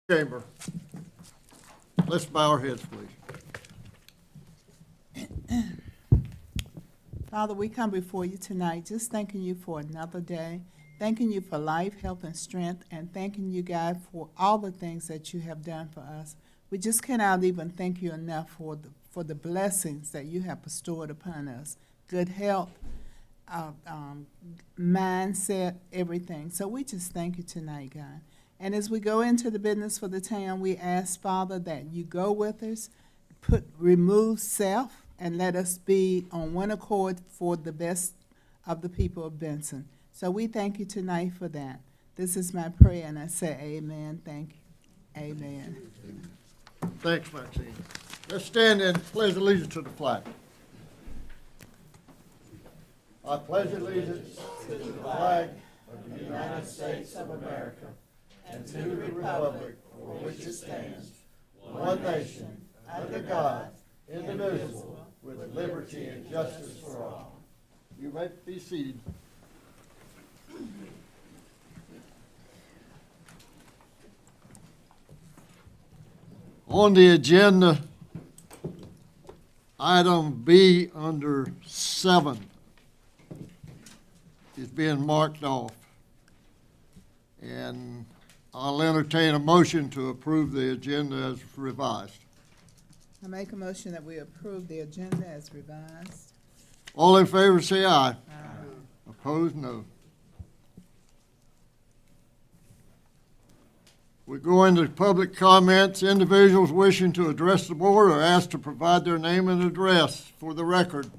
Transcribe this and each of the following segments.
Chamber. Let's bow our heads, please. Father, we come before you tonight just thanking you for another day, thanking you for life, health, and strength, and thanking you, God, for all the things that you have done for us. We just cannot even thank you enough for the blessings that you have bestowed upon us, good health, mindset, everything. So we just thank you tonight, God. And as we go into the business for the town, we ask, Father, that you go with us, remove self, and let us be on one accord for the best of the people of Benson. So we thank you tonight for that. This is my prayer, and I say amen. Thank you. Amen. Thanks, Maxine. Let's stand and pledge allegiance to the flag. I pledge allegiance to the flag of the United States of America and to the republic for which it stands, one nation, under God, indivisible, with liberty and justice for all. You may be seated. On the agenda, item B under 7 is being marked off. And I'll entertain a motion to approve the agenda as revised. I make a motion that we approve the agenda as revised. All in favor say aye. Aye. Opposed, no. We go into public comments. Individuals wishing to address the board are asked to provide their name and address for the record.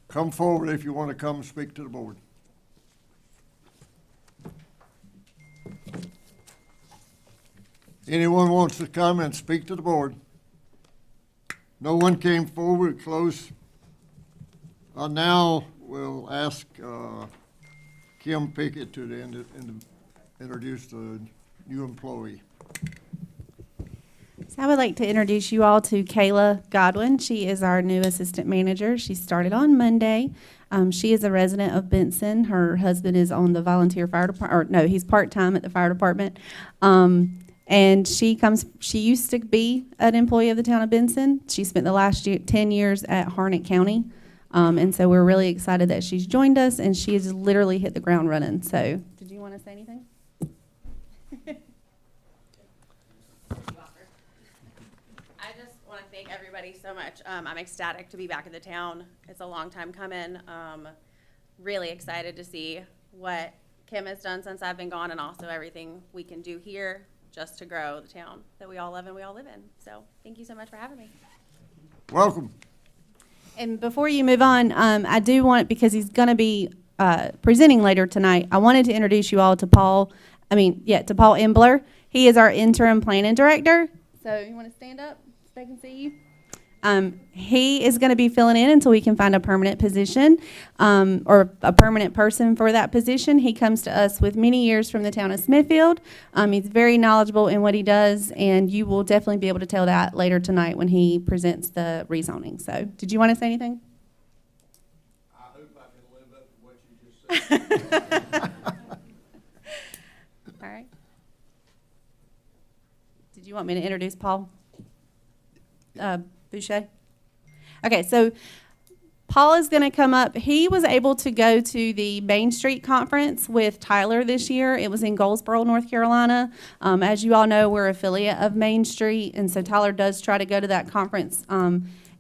Come forward if you want to come and speak to the board. Anyone wants to come and speak to the board? No one came forward. Close. Now we'll ask Kim Pickett to introduce the new employee. So I would like to introduce you all to Kayla Godwin. She is our new assistant manager. She started on Monday. She is a resident of Benson. Her husband is on the volunteer fire department, or no, he's part-time at the fire department. And she used to be an employee of the town of Benson. She spent the last 10 years at Harnett County. And so we're really excited that she's joined us, and she has literally hit the ground running. So did you want to say anything? I just want to thank everybody so much. I'm ecstatic to be back in the town. It's a long time coming. Really excited to see what Kim has done since I've been gone, and also everything we can do here just to grow the town that we all love and we all live in. So thank you so much for having me. Welcome. And before you move on, I do want, because he's going to be presenting later tonight, I wanted to introduce you all to Paul Embler. He is our interim planning director. So you want to stand up so they can see you? He is going to be filling in until we can find a permanent position or a permanent person for that position. He comes to us with many years from the town of Smithfield. He's very knowledgeable in what he does, and you will definitely be able to tell that later tonight when he presents the rezoning. So did you want to say anything? I hope I can live up to what you just said. All right. Did you want me to introduce Paul Boucher? Okay, so Paul is going to come up. He was able to go to the Main Street Conference with Tyler this year. It was in Goldsboro, North Carolina. As you all know, we're an affiliate of Main Street, and so Tyler does try to go to that conference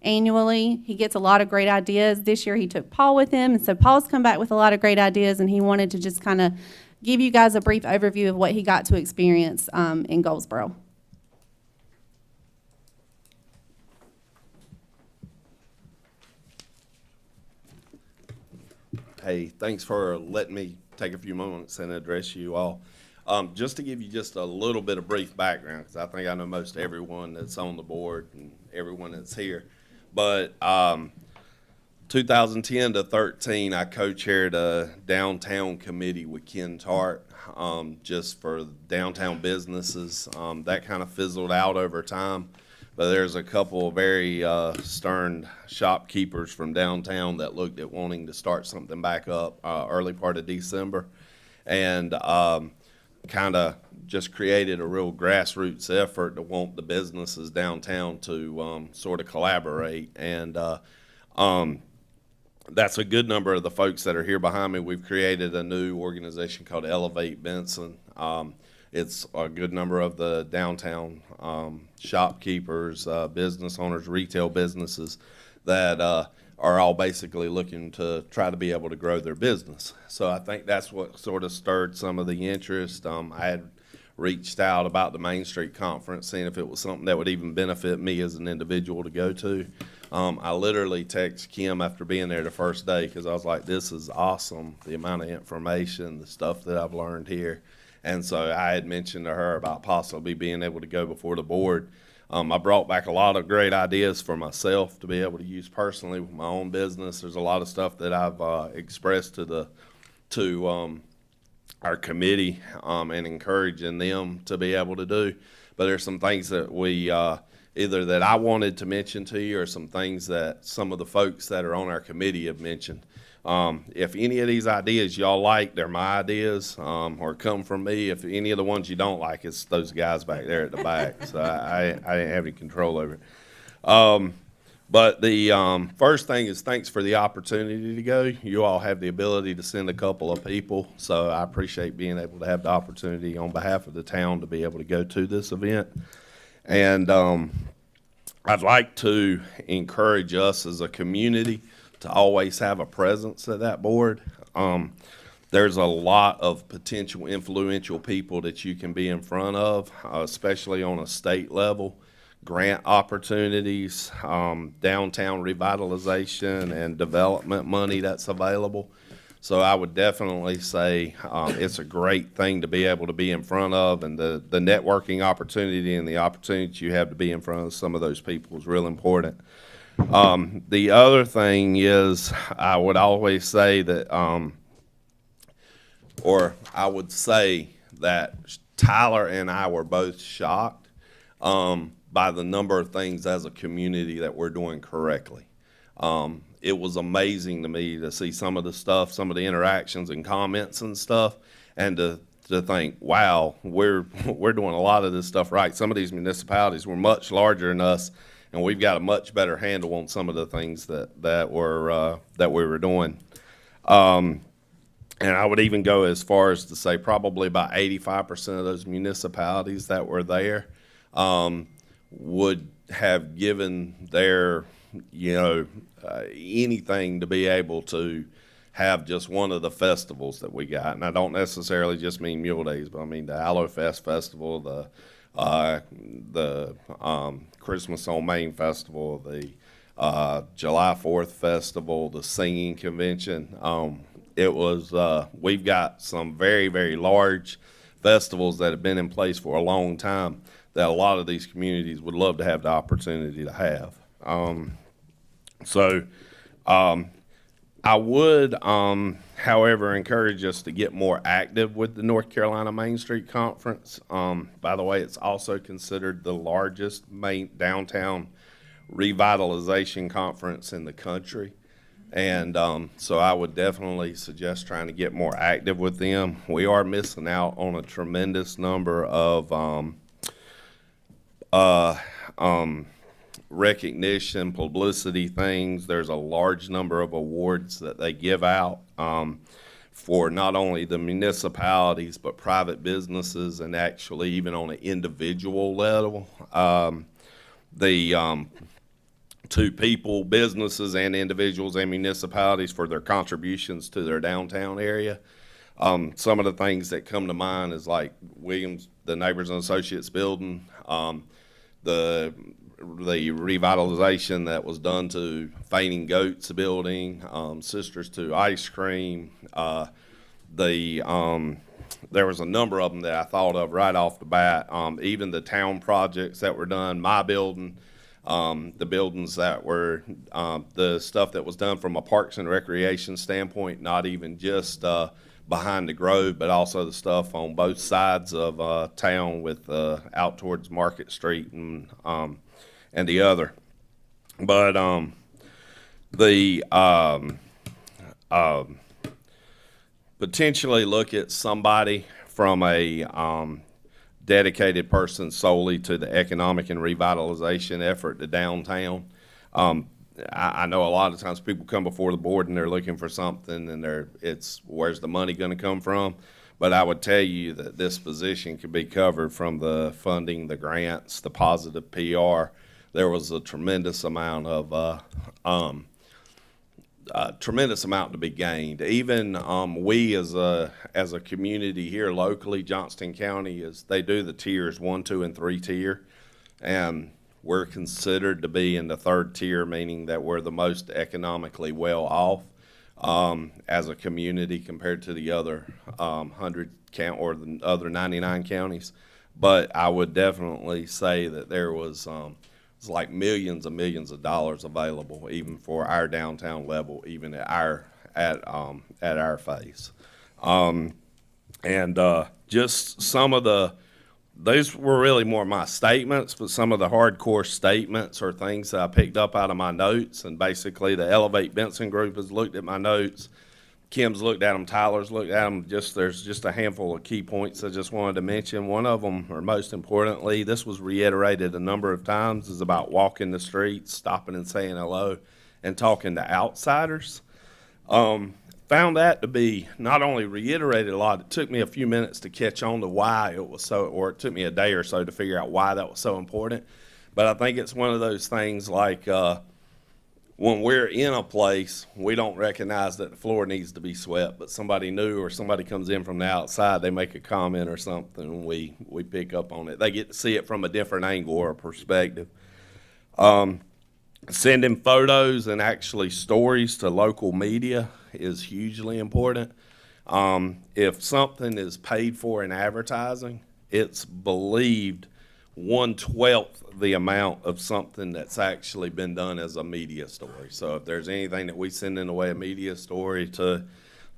annually. He gets a lot of great ideas. This year he took Paul with him, and so Paul's come back with a lot of great ideas, and he wanted to just kind of give you guys a brief overview of what he got to experience in Goldsboro. Hey, thanks for letting me take a few moments and address you all. Just to give you just a little bit of brief background, because I think I know most everyone that's on the board and everyone that's here. But 2010 to 13, I co-chaired a downtown committee with Ken Tart, just for downtown businesses. That kind of fizzled out over time. But there's a couple of very stern shopkeepers from downtown that looked at wanting to start something back up early part of December. And kind of just created a real grassroots effort to want the businesses downtown to sort of collaborate. And that's a good number of the folks that are here behind me. We've created a new organization called Elevate Benson. It's a good number of the downtown shopkeepers, business owners, retail businesses that are all basically looking to try to be able to grow their business. So I think that's what sort of stirred some of the interest. I had reached out about the Main Street Conference, seeing if it was something that would even benefit me as an individual to go to. I literally texted Kim after being there the first day because I was like, this is awesome, the amount of information, the stuff that I've learned here. And so I had mentioned to her about possibly being able to go before the board. I brought back a lot of great ideas for myself to be able to use personally with my own business. There's a lot of stuff that I've expressed to our committee and encouraging them to be able to do. But there's some things that we either that I wanted to mention to you or some things that some of the folks that are on our committee have mentioned. If any of these ideas y'all like, they're my ideas or come from me. If any of the ones you don't like, it's those guys back there at the back. So I didn't have any control over it. But the first thing is thanks for the opportunity to go. You all have the ability to send a couple of people, so I appreciate being able to have the opportunity on behalf of the town to be able to go to this event. And I'd like to encourage us as a community to always have a presence at that board. There's a lot of potential influential people that you can be in front of, especially on a state level. Grant opportunities, downtown revitalization and development money that's available. So I would definitely say it's a great thing to be able to be in front of, and the networking opportunity and the opportunity you have to be in front of some of those people is real important. The other thing is I would always say that, or I would say that Tyler and I were both shocked by the number of things as a community that we're doing correctly. It was amazing to me to see some of the stuff, some of the interactions and comments and stuff, and to think, wow, we're doing a lot of this stuff right. Some of these municipalities were much larger than us, and we've got a much better handle on some of the things that we were doing. And I would even go as far as to say probably about 85% of those municipalities that were there would have given their, anything to be able to have just one of the festivals that we got. And I don't necessarily just mean Mule Days, but I mean the Aloe Fest Festival, the Christmas on Main Festival, the July 4th Festival, the Singing Convention. We've got some very, very large festivals that have been in place for a long time that a lot of these communities would love to have the opportunity to have. I would, however, encourage us to get more active with the North Carolina Main Street Conference. By the way, it's also considered the largest downtown revitalization conference in the country. And so I would definitely suggest trying to get more active with them. We are missing out on a tremendous number of recognition, publicity things. There's a large number of awards that they give out for not only the municipalities but private businesses, and actually even on an individual level. To people, businesses and individuals and municipalities for their contributions to their downtown area. Some of the things that come to mind is like the Neighbors and Associates building, the revitalization that was done to Fainting Goats building, Sisters to Ice Cream. There was a number of them that I thought of right off the bat. Even the town projects that were done, my building, the buildings that were, the stuff that was done from a Parks and Recreation standpoint, not even just behind the Grove, but also the stuff on both sides of town with out towards Market Street and the other. But potentially look at somebody from a dedicated person solely to the economic and revitalization effort to downtown. I know a lot of times people come before the board and they're looking for something and it's where's the money going to come from? But I would tell you that this position could be covered from the funding, the grants, the positive PR. There was a tremendous amount to be gained. Even we as a community here locally, Johnston County, they do the tiers 1, 2, and 3 tier, and we're considered to be in the 3rd tier, meaning that we're the most economically well off as a community compared to the other 100 count or the other 99 counties. But I would definitely say that there was it's like millions of dollars available even for our downtown level, even at our phase. Just some of those were really more my statements, but some of the hardcore statements are things that I picked up out of my notes. And basically the Elevate Benson group has looked at my notes. Kim's looked at them, Tyler's looked at them. There's just a handful of key points I just wanted to mention. One of them, or most importantly, this was reiterated a number of times, is about walking the streets, stopping and saying hello, and talking to outsiders. Found that to be not only reiterated a lot, it took me a few minutes to catch on to why it was so, or it took me a day or so to figure out why that was so important. But I think it's one of those things like when we're in a place, we don't recognize that the floor needs to be swept, but somebody new or somebody comes in from the outside, they make a comment or something, and we pick up on it. They get to see it from a different angle or a perspective. Sending photos and actually stories to local media is hugely important. If something is paid for in advertising, it's believed 1/12 the amount of something that's actually been done as a media story. So if there's anything that we send in the way of media story to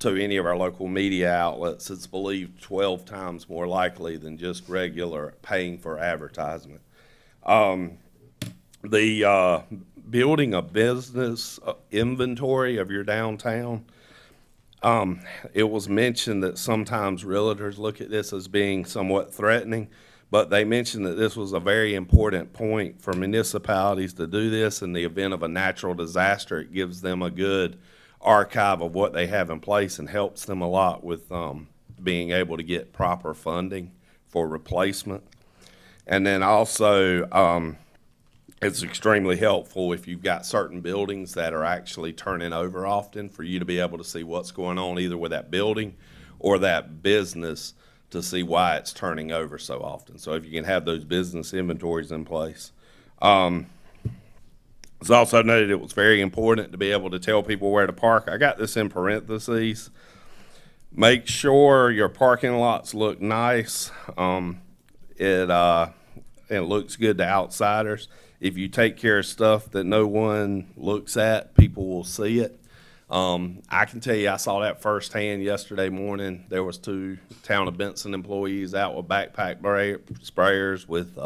any of our local media outlets, it's believed 12 times more likely than just regular paying for advertisement. Building a business inventory of your downtown. It was mentioned that sometimes realtors look at this as being somewhat threatening, but they mentioned that this was a very important point for municipalities to do this. In the event of a natural disaster, it gives them a good archive of what they have in place and helps them a lot with being able to get proper funding for replacement. And then also, it's extremely helpful if you've got certain buildings that are actually turning over often for you to be able to see what's going on either with that building or that business to see why it's turning over so often. So if you can have those business inventories in place. It's also noted it was very important to be able to tell people where to park. I got this in parentheses. Make sure your parking lots look nice. It looks good to outsiders. If you take care of stuff that no one looks at, people will see it. I can tell you I saw that firsthand yesterday morning. There was 2 town of Benson employees out with backpack sprayers with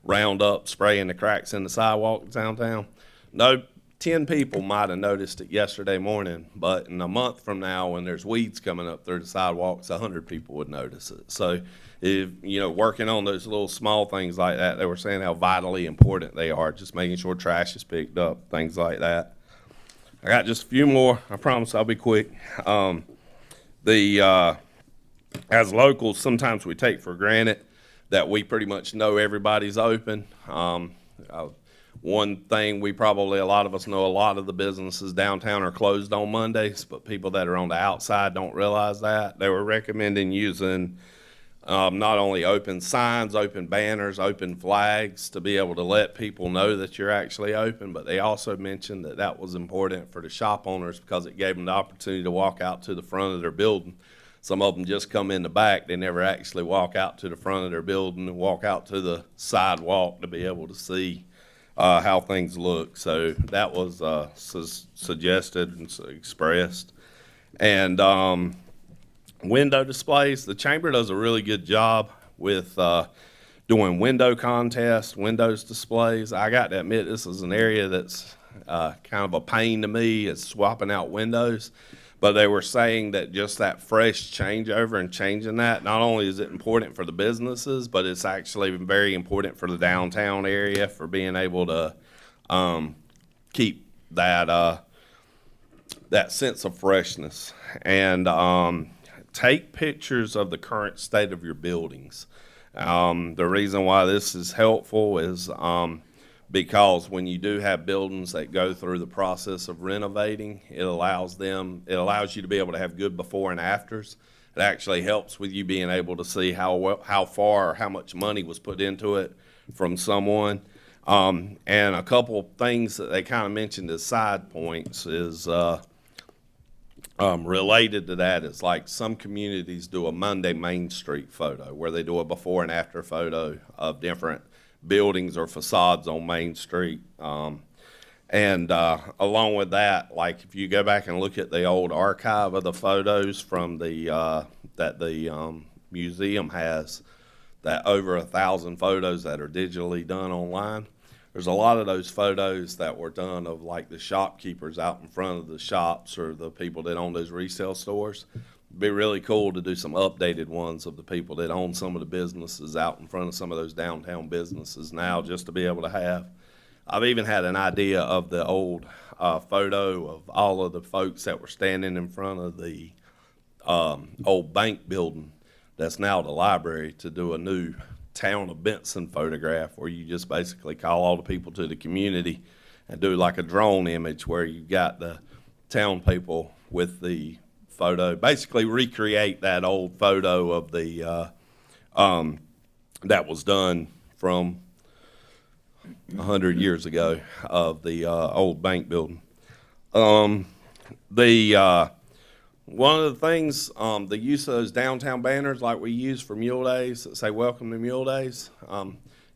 Roundup spraying the cracks in the sidewalk downtown. No, 10 people might have noticed it yesterday morning, but in a month from now when there's weeds coming up through the sidewalks, 100 people would notice it. So if, working on those little small things like that, they were saying how vitally important they are, just making sure trash is picked up, things like that. I got just a few more. I promise I'll be quick. As locals, sometimes we take for granted that we pretty much know everybody's open. One thing a lot of us know, a lot of the businesses downtown are closed on Mondays, but people that are on the outside don't realize that. They were recommending using not only open signs, open banners, open flags to be able to let people know that you're actually open, but they also mentioned that that was important for the shop owners because it gave them the opportunity to walk out to the front of their building. Some of them just come in the back. They never actually walk out to the front of their building and walk out to the sidewalk to be able to see how things look. So that was suggested and expressed. And window displays, the chamber does a really good job with doing window contests, windows displays. I got to admit, this is an area that's kind of a pain to me, is swapping out windows. But they were saying that just that fresh changeover and changing that, not only is it important for the businesses, but it's actually very important for the downtown area for being able to keep that that sense of freshness. And take pictures of the current state of your buildings. The reason why this is helpful is because when you do have buildings that go through the process of renovating, it allows you to be able to have good before and afters. It actually helps with you being able to see how far or how much money was put into it from someone. And a couple things that they kind of mentioned as side points is related to that is like some communities do a Monday Main Street photo where they do a before and after photo of different buildings or facades on Main Street. And along with that, like if you go back and look at the old archive of the photos from that the museum has, that over 1,000 photos that are digitally done online. There's a lot of those photos that were done of like the shopkeepers out in front of the shops or the people that own those resale stores. It'd be really cool to do some updated ones of the people that own some of the businesses out in front of some of those downtown businesses now, just to be able to have. I've even had an idea of the old photo of all of the folks that were standing in front of the old bank building that's now the library to do a new town of Benson photograph where you just basically call all the people to the community and do like a drone image where you got the town people with the photo, basically recreate that old photo of the that was done from 100 years ago of the old bank building. One of the things, the use of those downtown banners like we use for Mule Days that say welcome to Mule Days,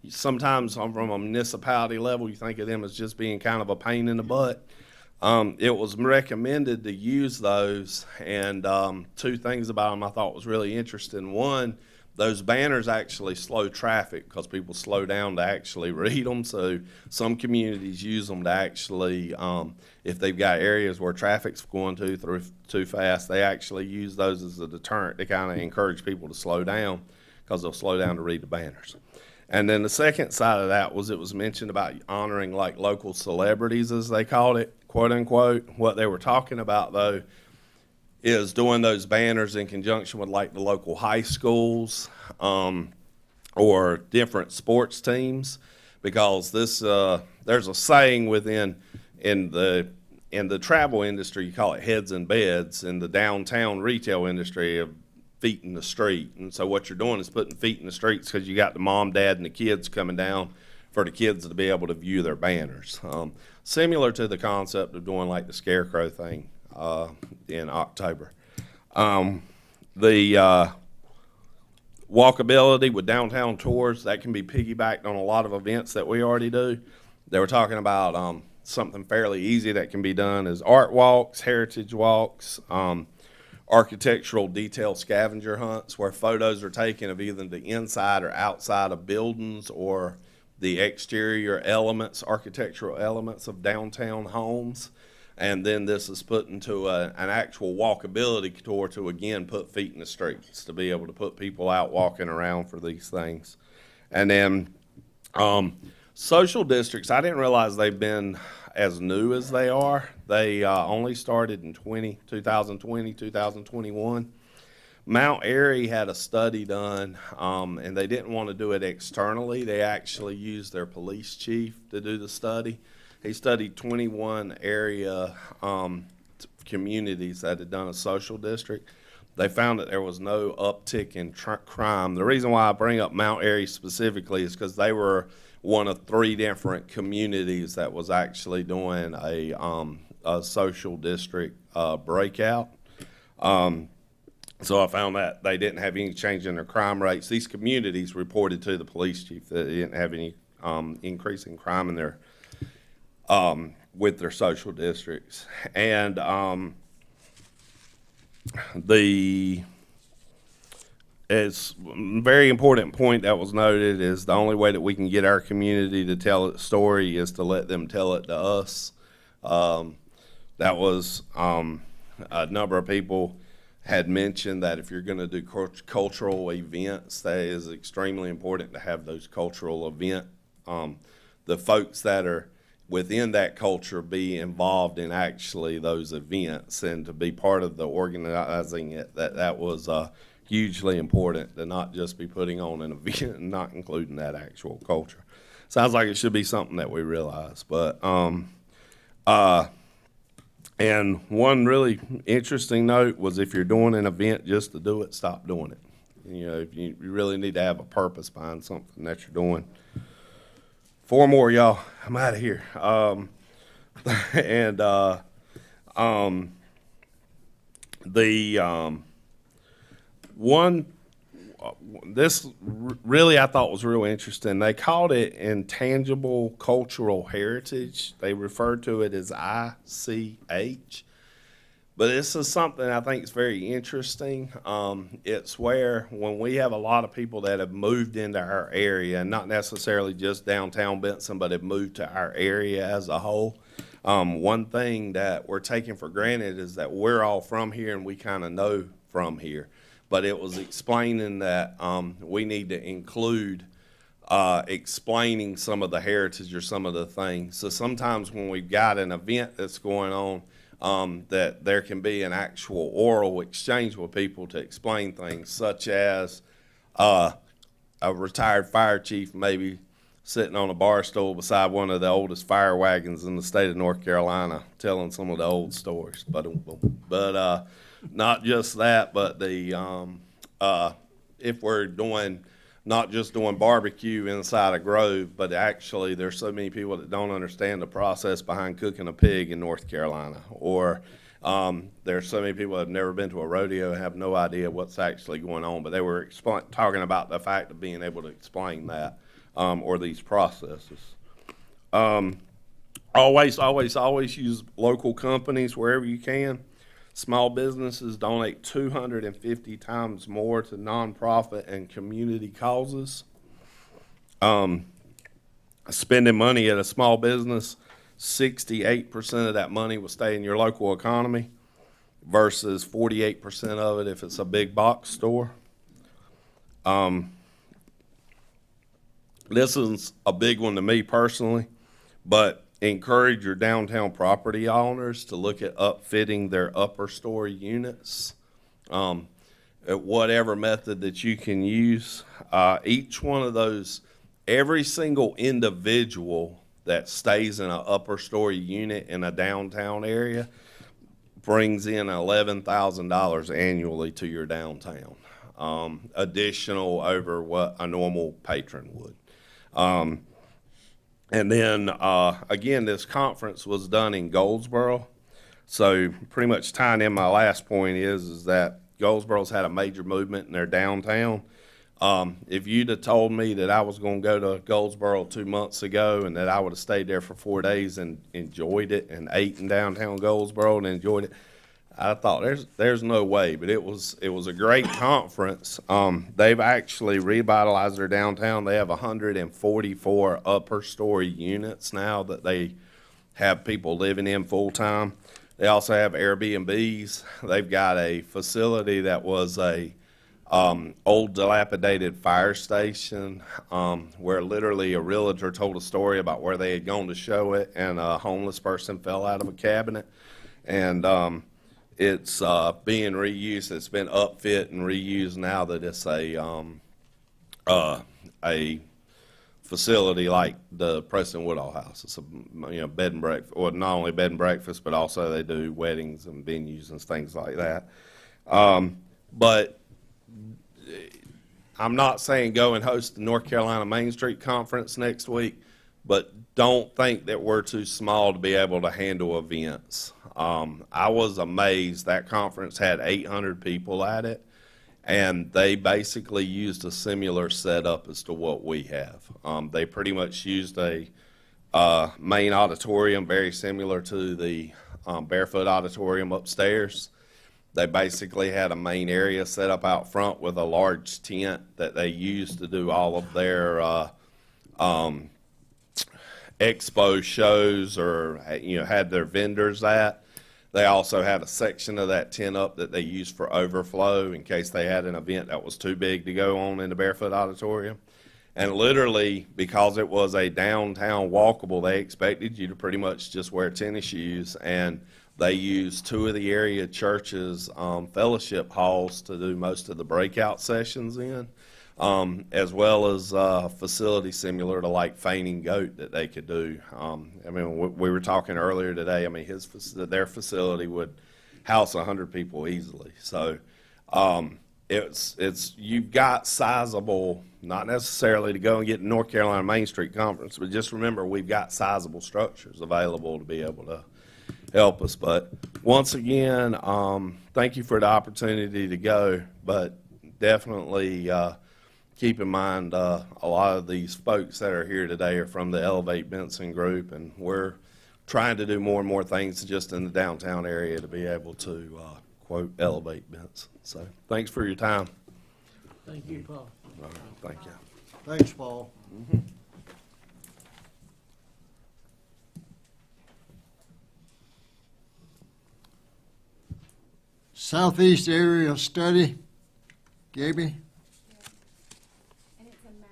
sometimes from a municipality level you think of them as just being kind of a pain in the butt. It was recommended to use those, and two things about them I thought was really interesting. One, those banners actually slow traffic because people slow down to actually read them. So some communities use them to actually, if they've got areas where traffic's going through too fast, they actually use those as a deterrent to kind of encourage people to slow down because they'll slow down to read the banners. And then the second side of that was it was mentioned about honoring like local celebrities, as they called it, quote unquote. What they were talking about though is doing those banners in conjunction with like the local high schools or different sports teams, because this there's a saying in the travel industry, you call it heads and beds. In the downtown retail industry, of feet in the street. And so what you're doing is putting feet in the streets because you got the mom, dad, and the kids coming down for the kids to be able to view their banners. Similar to the concept of doing like the scarecrow thing in October. The walkability with downtown tours, that can be piggybacked on a lot of events that we already do. They were talking about something fairly easy that can be done is art walks, heritage walks, architectural detail scavenger hunts where photos are taken of either the inside or outside of buildings or the exterior elements, architectural elements of downtown homes. And then this is put into an actual walkability tour to, again, put feet in the streets, to be able to put people out walking around for these things. And then social districts, I didn't realize they've been as new as they are. They only started in 2020, 2021. Mount Airy had a study done, and they didn't want to do it externally. They actually used their police chief to do the study. He studied 21 area communities that had done a social district. They found that there was no uptick in crime. The reason why I bring up Mount Airy specifically is because they were one of 3 different communities that was actually doing a social district breakout. So I found that they didn't have any change in their crime rates. These communities reported to the police chief that they didn't have any increase in crime in their with their social districts. And it's a very important point that was noted is the only way that we can get our community to tell its story is to let them tell it to us. That was a number of people had mentioned that if you're going to do cultural events, that is extremely important to have those cultural event. The folks that are within that culture be involved in actually those events and to be part of the organizing it. That was hugely important, to not just be putting on an event and not including that actual culture. Sounds like it should be something that we realize, but and one really interesting note was, if you're doing an event just to do it, stop doing it. You know, if you really need to have a purpose behind something that you're doing. 4 more, y'all. I'm out of here. This really I thought was real interesting. They called it intangible cultural heritage. They referred to it as ICH. But this is something I think is very interesting. It's where when we have a lot of people that have moved into our area, and not necessarily just downtown Benson, but have moved to our area as a whole, one thing that we're taking for granted is that we're all from here and we kind of know from here. But it was explaining that we need to include explaining some of the heritage or some of the things. So sometimes when we've got an event that's going on, that there can be an actual oral exchange with people to explain things, such as a retired fire chief maybe sitting on a bar stool beside one of the oldest fire wagons in the state of North Carolina, telling some of the old stories. But not just that, but if we're doing not just doing barbecue inside a grove, but actually there's so many people that don't understand the process behind cooking a pig in North Carolina, or there's so many people that have never been to a rodeo and have no idea what's actually going on. But they were talking about the fact of being able to explain that, or these processes. Always use local companies wherever you can. Small businesses donate 250 times more to nonprofit and community causes. Spending money at a small business, 68% of that money will stay in your local economy versus 48% of it if it's a big box store. This is a big one to me personally, but encourage your downtown property owners to look at upfitting their upper story units at whatever method that you can use. Each one of those, every single individual that stays in an upper story unit in a downtown area brings in $11,000 annually to your downtown, additional over what a normal patron would. And then, again, this conference was done in Goldsboro. So pretty much tying in my last point is that Goldsboro's had a major movement in their downtown. If you'd have told me that I was going to go to Goldsboro 2 months ago and that I would have stayed there for 4 days and enjoyed it and ate in downtown Goldsboro and enjoyed it, I thought there's no way. But it was a great conference. They've actually revitalized their downtown. They have 144 upper story units now that they have people living in full time. They also have Airbnbs. They've got a facility that was a old dilapidated fire station, where literally a realtor told a story about where they had gone to show it and a homeless person fell out of a cabinet. And it's being reused. It's been upfit and reused now that it's a facility like the Preston Woodall House. It's a bed and breakfast, or not only bed and breakfast, but also they do weddings and venues and things like that. But I'm not saying go and host the North Carolina Main Street Conference next week, but don't think that we're too small to be able to handle events. I was amazed. That conference had 800 people at it, and they basically used a similar setup as to what we have. They pretty much used a main auditorium very similar to the Barefoot Auditorium upstairs. They basically had a main area set up out front with a large tent that they used to do all of their expo shows, or had their vendors at. They also had a section of that tent up that they used for overflow in case they had an event that was too big to go on in the Barefoot Auditorium. And literally, because it was a downtown walkable, they expected you to pretty much just wear tennis shoes. And they used 2 of the area churches' fellowship halls to do most of the breakout sessions in, as well as a facility similar to like Fainting Goat that they could do. I mean, we were talking earlier today. I mean, their facility would house 100 people easily. So you've got sizable, not necessarily to go and get the North Carolina Main Street Conference, but just remember we've got sizable structures available to be able to help us. But once again, thank you for the opportunity to go, but definitely keep in mind a lot of these folks that are here today are from the Elevate Benson group, and we're trying to do more and more things just in the downtown area to be able to quote Elevate Benson. So thanks for your time. Thank you, Paul. All right, thank you. Thanks, Paul. Southeast Area Study, Gabby?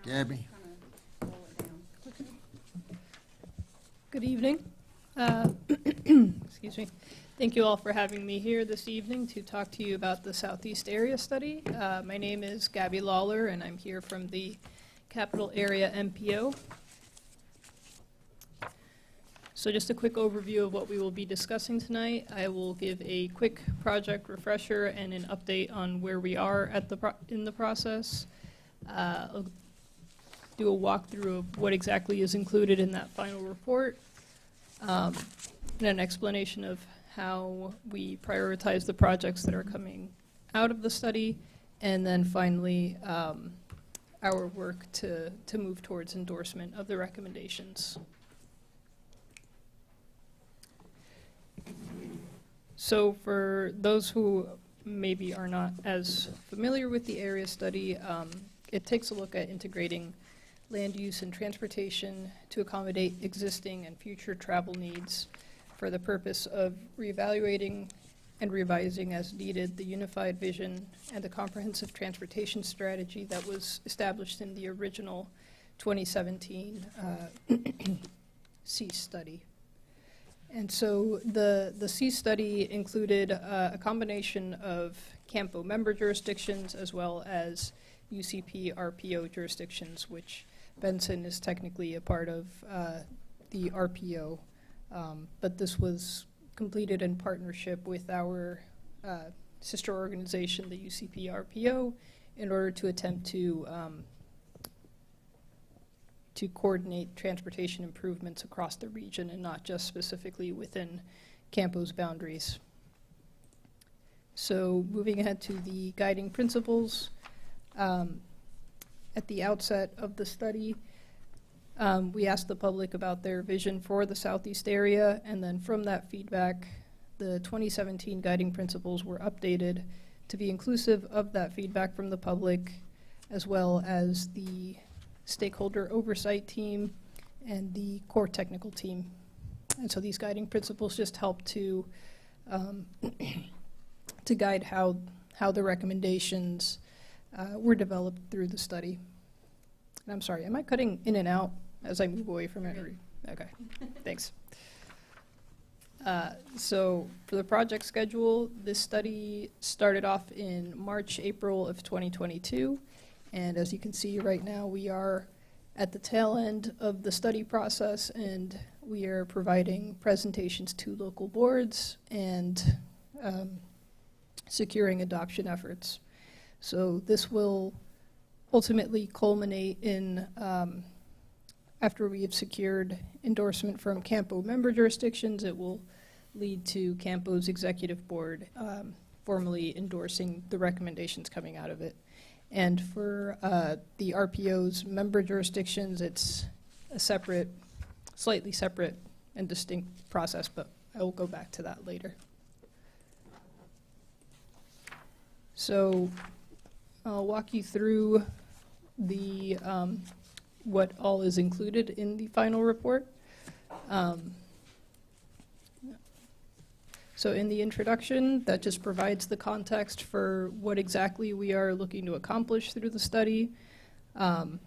Gabby? Good evening. Excuse me. Thank you all for having me here this evening to talk to you about the Southeast Area Study. My name is Gabby Lawler, and I'm here from the Capital Area MPO. So just a quick overview of what we will be discussing tonight. I will give a quick project refresher and an update on where we are at in the process. I'll do a walkthrough of what exactly is included in that final report, and an explanation of how we prioritize the projects that are coming out of the study, and then finally our work to move towards endorsement of the recommendations. So for those who maybe are not as familiar with the area study, it takes a look at integrating land use and transportation to accommodate existing and future travel needs for the purpose of reevaluating and revising as needed the unified vision and the comprehensive transportation strategy that was established in the original 2017 C study. And so the C study included a combination of CAMPO member jurisdictions as well as UCP RPO jurisdictions, which Benson is technically a part of the RPO, but this was completed in partnership with our sister organization, the UCP RPO, in order to attempt to coordinate transportation improvements across the region and not just specifically within CAMPO's boundaries. So moving ahead to the guiding principles, at the outset of the study, we asked the public about their vision for the Southeast area, and then from that feedback, the 2017 guiding principles were updated to be inclusive of that feedback from the public, as well as the stakeholder oversight team and the core technical team. And so these guiding principles just help to to guide how the recommendations were developed through the study. And I'm sorry, am I cutting in and out as I move away from it? Okay, thanks. So for the project schedule, this study started off in March, April of 2022. And as you can see right now, we are at the tail end of the study process, and we are providing presentations to local boards and securing adoption efforts. So this will ultimately culminate in, after we have secured endorsement from CAMPO member jurisdictions, it will lead to CAMPO's executive board formally endorsing the recommendations coming out of it. And for the RPO's member jurisdictions, it's a separate, slightly separate and distinct process, but I will go back to that later. So I'll walk you through the what all is included in the final report. So in the introduction, that just provides the context for what exactly we are looking to accomplish through the study. It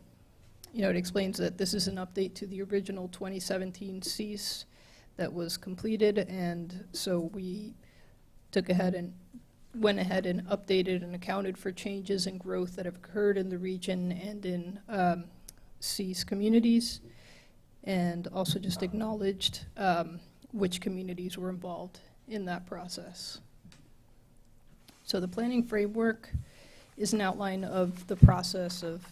explains that this is an update to the original 2017 CEAS that was completed, and so we went ahead and updated and accounted for changes in growth that have occurred in the region and in CEAS communities, and also just acknowledged which communities were involved in that process. So the planning framework is an outline of the process of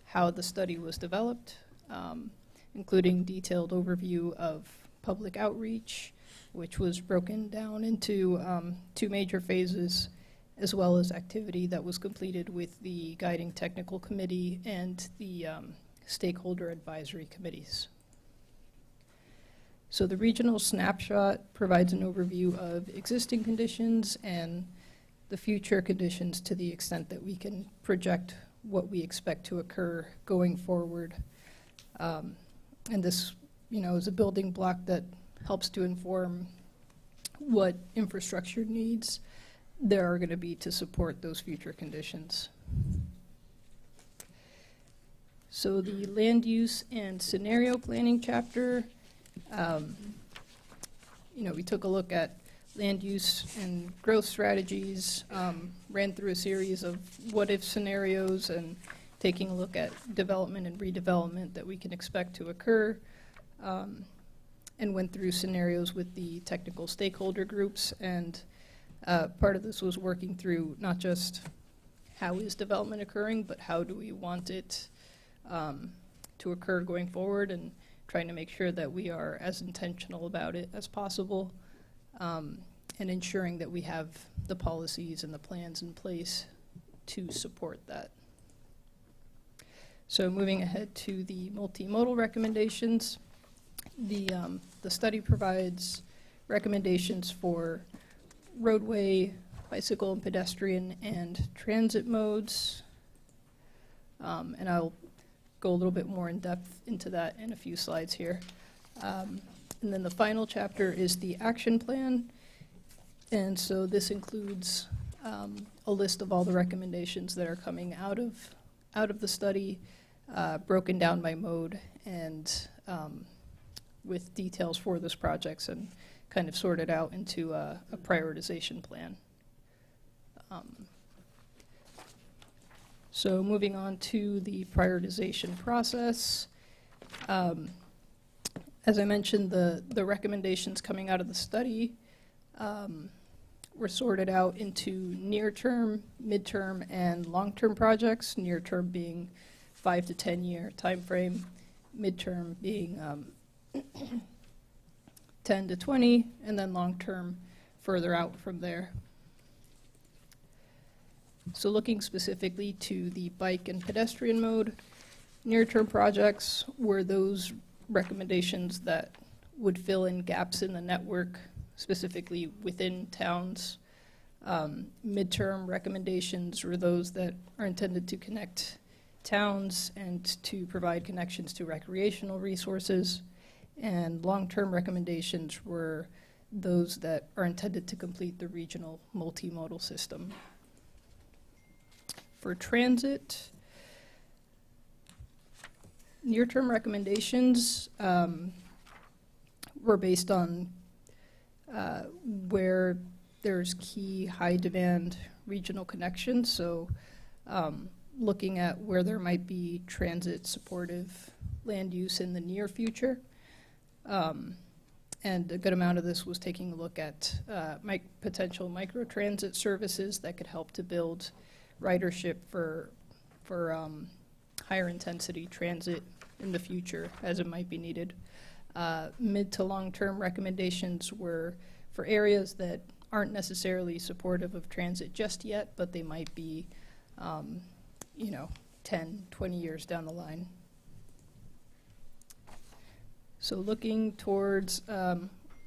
how the study was developed, including detailed overview of public outreach, which was broken down into 2 major phases, as well as activity that was completed with the guiding technical committee and the stakeholder advisory committees. So the regional snapshot provides an overview of existing conditions and the future conditions to the extent that we can project what we expect to occur going forward. And this, is a building block that helps to inform what infrastructure needs there are going to be to support those future conditions. So the land use and scenario planning chapter, we took a look at land use and growth strategies, ran through a series of what-if scenarios and taking a look at development and redevelopment that we can expect to occur, and went through scenarios with the technical stakeholder groups. And part of this was working through not just how is development occurring, but how do we want it to occur going forward, and trying to make sure that we are as intentional about it as possible, and ensuring that we have the policies and the plans in place to support that. So moving ahead to the multimodal recommendations, the study provides recommendations for roadway, bicycle and pedestrian, and transit modes. And I'll go a little bit more in depth into that in a few slides here. And then the final chapter is the action plan. And so this includes a list of all the recommendations that are coming out of the study, broken down by mode, and with details for those projects, and kind of sorted out into a prioritization plan. So moving on to the prioritization process. As I mentioned, the recommendations coming out of the study were sorted out into near-term, mid-term, and long-term projects, near-term being 5 to 10 year time frame, mid-term being 10 to 20, and then long-term further out from there. So looking specifically to the bike and pedestrian mode, near-term projects were those recommendations that would fill in gaps in the network, specifically within towns. Midterm recommendations were those that are intended to connect towns and to provide connections to recreational resources. And long-term recommendations were those that are intended to complete the regional multimodal system. For transit, near-term recommendations were based on where there's key high-demand regional connections, so looking at where there might be transit-supportive land use in the near future. And a good amount of this was taking a look at potential microtransit services that could help to build ridership for higher intensity transit in the future as it might be needed. Mid to long-term recommendations were for areas that aren't necessarily supportive of transit just yet, but they might be 10, 20 years down the line. So looking towards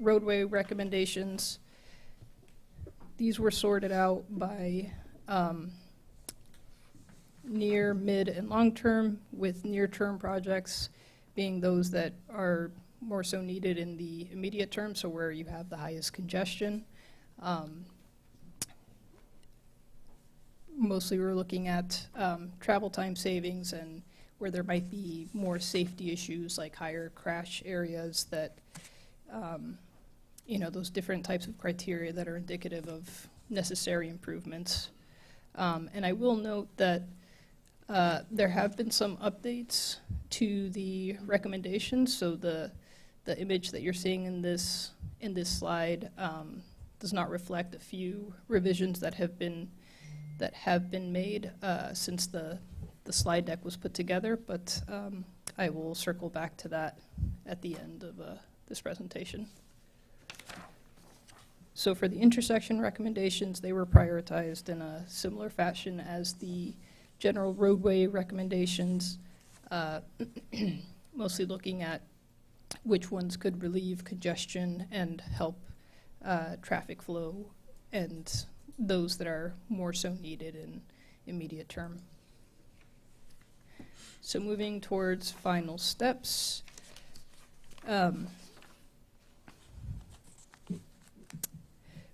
roadway recommendations, these were sorted out by near, mid, and long-term, with near-term projects being those that are more so needed in the immediate term, so where you have the highest congestion. Mostly we're looking at travel time savings and where there might be more safety issues like higher crash areas that, those different types of criteria that are indicative of necessary improvements. And I will note that there have been some updates to the recommendations. So the image that you're seeing in this slide does not reflect a few revisions that have been made since the slide deck was put together, but I will circle back to that at the end of this presentation. So for the intersection recommendations, they were prioritized in a similar fashion as the general roadway recommendations, mostly looking at which ones could relieve congestion and help traffic flow, and those that are more so needed in immediate term. So moving towards final steps.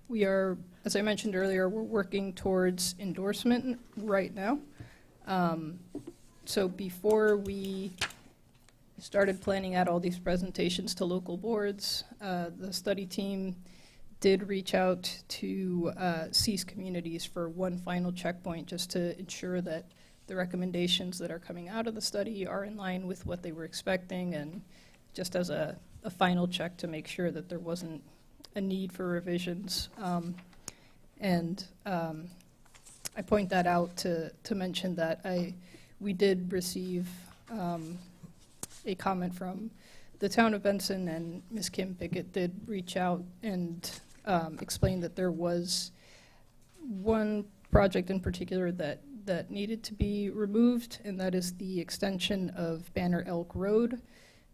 We are, as I mentioned earlier, we're working towards endorsement right now. So before we started planning out all these presentations to local boards, the study team did reach out to CEAS communities for one final checkpoint, just to ensure that the recommendations that are coming out of the study are in line with what they were expecting, and just as a final check to make sure that there wasn't a need for revisions. I point that out to mention that we did receive a comment from the town of Benson, and Ms. Kim Pickett did reach out and explain that there was one project in particular that needed to be removed, and that is the extension of Banner Elk Road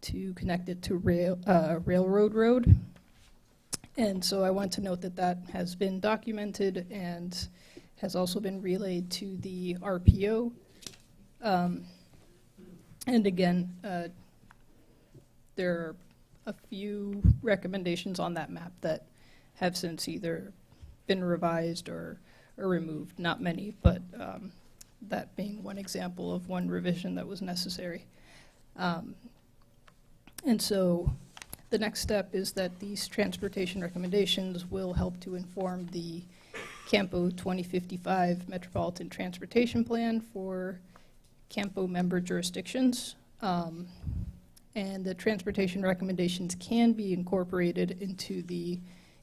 to connect it to Railroad Road. And so I want to note that that has been documented and has also been relayed to the RPO. And again, there are a few recommendations on that map that have since either been revised or removed. Not many, but that being one example of one revision that was necessary. And so the next step is that these transportation recommendations will help to inform the Campo 2055 Metropolitan Transportation Plan for Campo member jurisdictions. And the transportation recommendations can be incorporated into the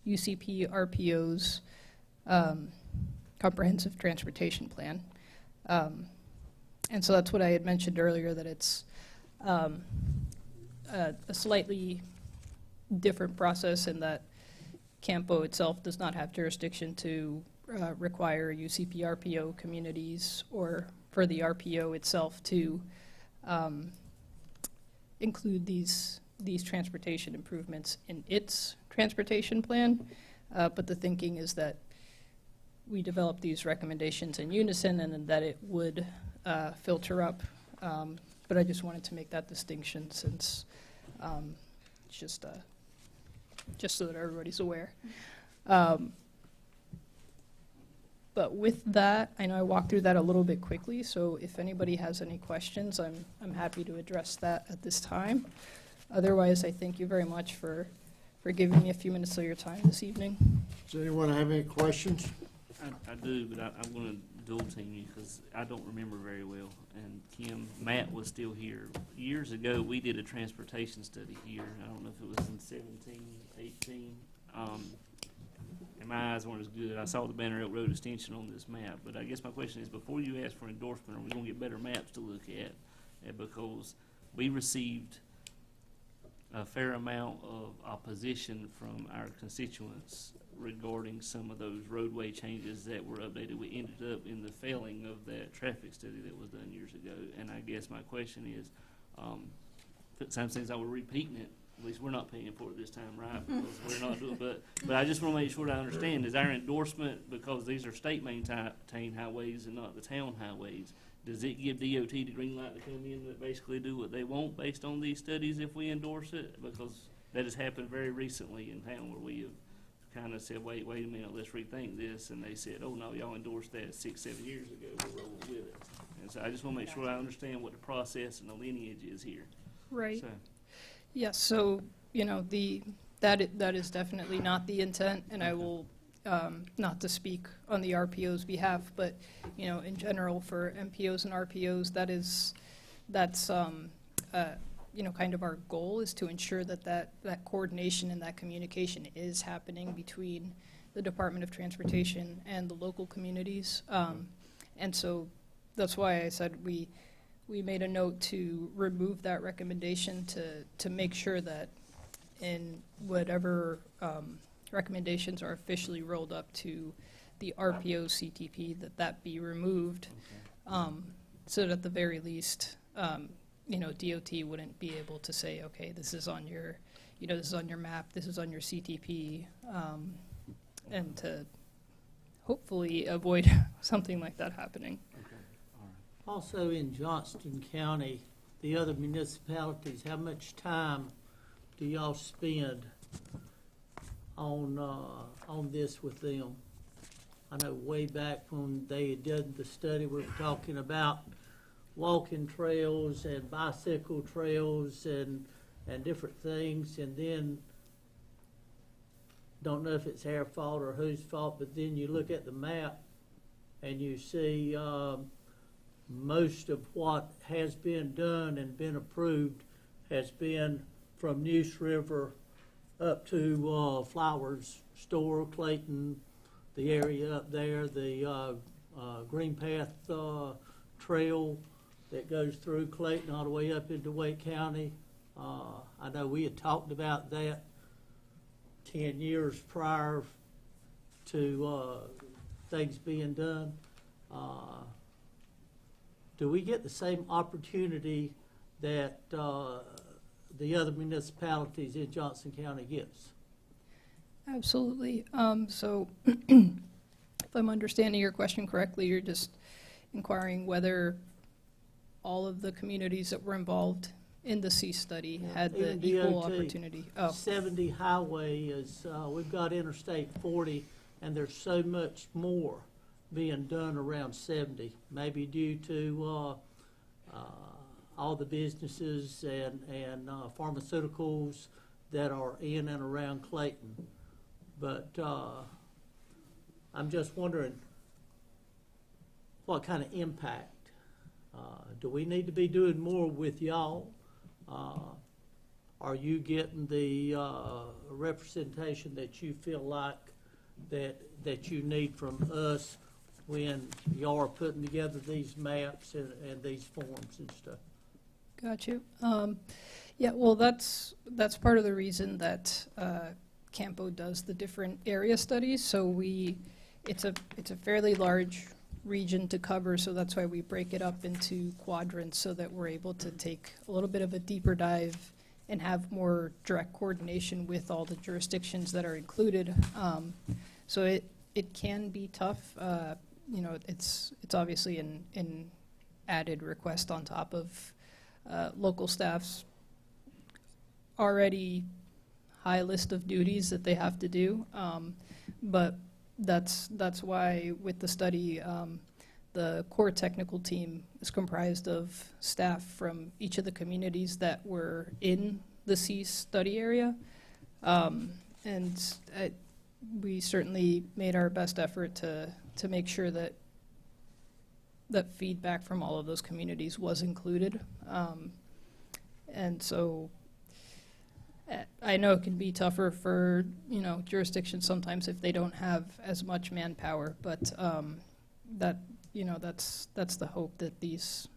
UCP RPO's comprehensive transportation plan. And so that's what I had mentioned earlier, that it's a slightly different process in that Campo itself does not have jurisdiction to require UCP RPO communities or for the RPO itself to include these transportation improvements in its transportation plan. But the thinking is that we develop these recommendations in unison and that it would filter up. But I just wanted to make that distinction since it's just so that everybody's aware. But with that, I know I walked through that a little bit quickly, so if anybody has any questions, I'm happy to address that at this time. Otherwise, I thank you very much for giving me a few minutes of your time this evening. Does anyone have any questions? I do, but I'm going to dual team you because I don't remember very well. And Kim, Matt was still here. Years ago, we did a transportation study here. I don't know if it was in 17, 18. And my eyes weren't as good. I saw the Banner Elk Road extension on this map. But I guess my question is, before you ask for endorsement, are we going to get better maps to look at? Because we received a fair amount of opposition from our constituents regarding some of those roadway changes that were updated. We ended up in the failing of that traffic study that was done years ago. And I guess my question is, it sounds like we're repeating it. At least we're not paying for it this time, right? Because we're not doing. But I just want to make sure I understand: is our endorsement, because these are state maintained highways and not the town highways, does it give DOT the green light to come in and basically do what they want based on these studies if we endorse it? Because that has happened very recently in town where we have kind of said, wait a minute, let's rethink this, and they said, oh, no, y'all endorsed that 6-7 years ago, we're rolling with it. And so I just want to make sure I understand what the process and the lineage is here. Right. So, Yes, so, you know, that is definitely not the intent, and I will, not to speak on the RPO's behalf, but, you know, in general for MPOs and RPOs, that's you know, kind of our goal is to ensure that coordination and that communication is happening between the Department of Transportation and the local communities. And so that's why I said we made a note to remove that recommendation to make sure that in whatever recommendations are officially rolled up to the RPO CTP, that be removed, so that at the very least, you know, DOT wouldn't be able to say, okay, this is on your, you know, this is on your map, this is on your CTP, and to hopefully avoid something like that happening. okay, all right. Also in Johnston County, the other municipalities, how much time do y'all spend on this with them? I know way back when they did the study, we were talking about walking trails and bicycle trails and different things, and then don't know if it's our fault or whose fault, but then you look at the map and you see most of what has been done and been approved has been from Neuse River up to Flowers Store, Clayton, the area up there, the Green Path Trail that goes through Clayton all the way up into Wake County. I know we had talked about that 10 years prior to things being done. Do we get the same opportunity that the other municipalities in Johnson County gets? Absolutely. So if I'm understanding your question correctly, you're just inquiring whether all of the communities that were involved in the C study had the Even equal DOT. opportunity. Oh, 70 highway is, we've got Interstate 40, and there's so much more being done around 70, maybe due to all the businesses and pharmaceuticals that are in and around Clayton. But I'm just wondering what kind of impact. Do we need to be doing more with y'all? Are you getting the representation that you feel like that you need from us when y'all are putting together these maps and these forms and stuff? got you. Yeah, well, that's part of the reason that Campo does the different area studies. So it's a fairly large region to cover, so that's why we break it up into quadrants so that we're able to take a little bit of a deeper dive and have more direct coordination with all the jurisdictions that are included. So it can be tough. You know, it's obviously an added request on top of local staff's already high list of duties that they have to do. But that's why with the study, the core technical team is comprised of staff from each of the communities that were in the C study area. And we certainly made our best effort to make sure that feedback from all of those communities was included. And so I know it can be tougher for, you know, jurisdictions sometimes if they don't have as much manpower, but that's the hope that these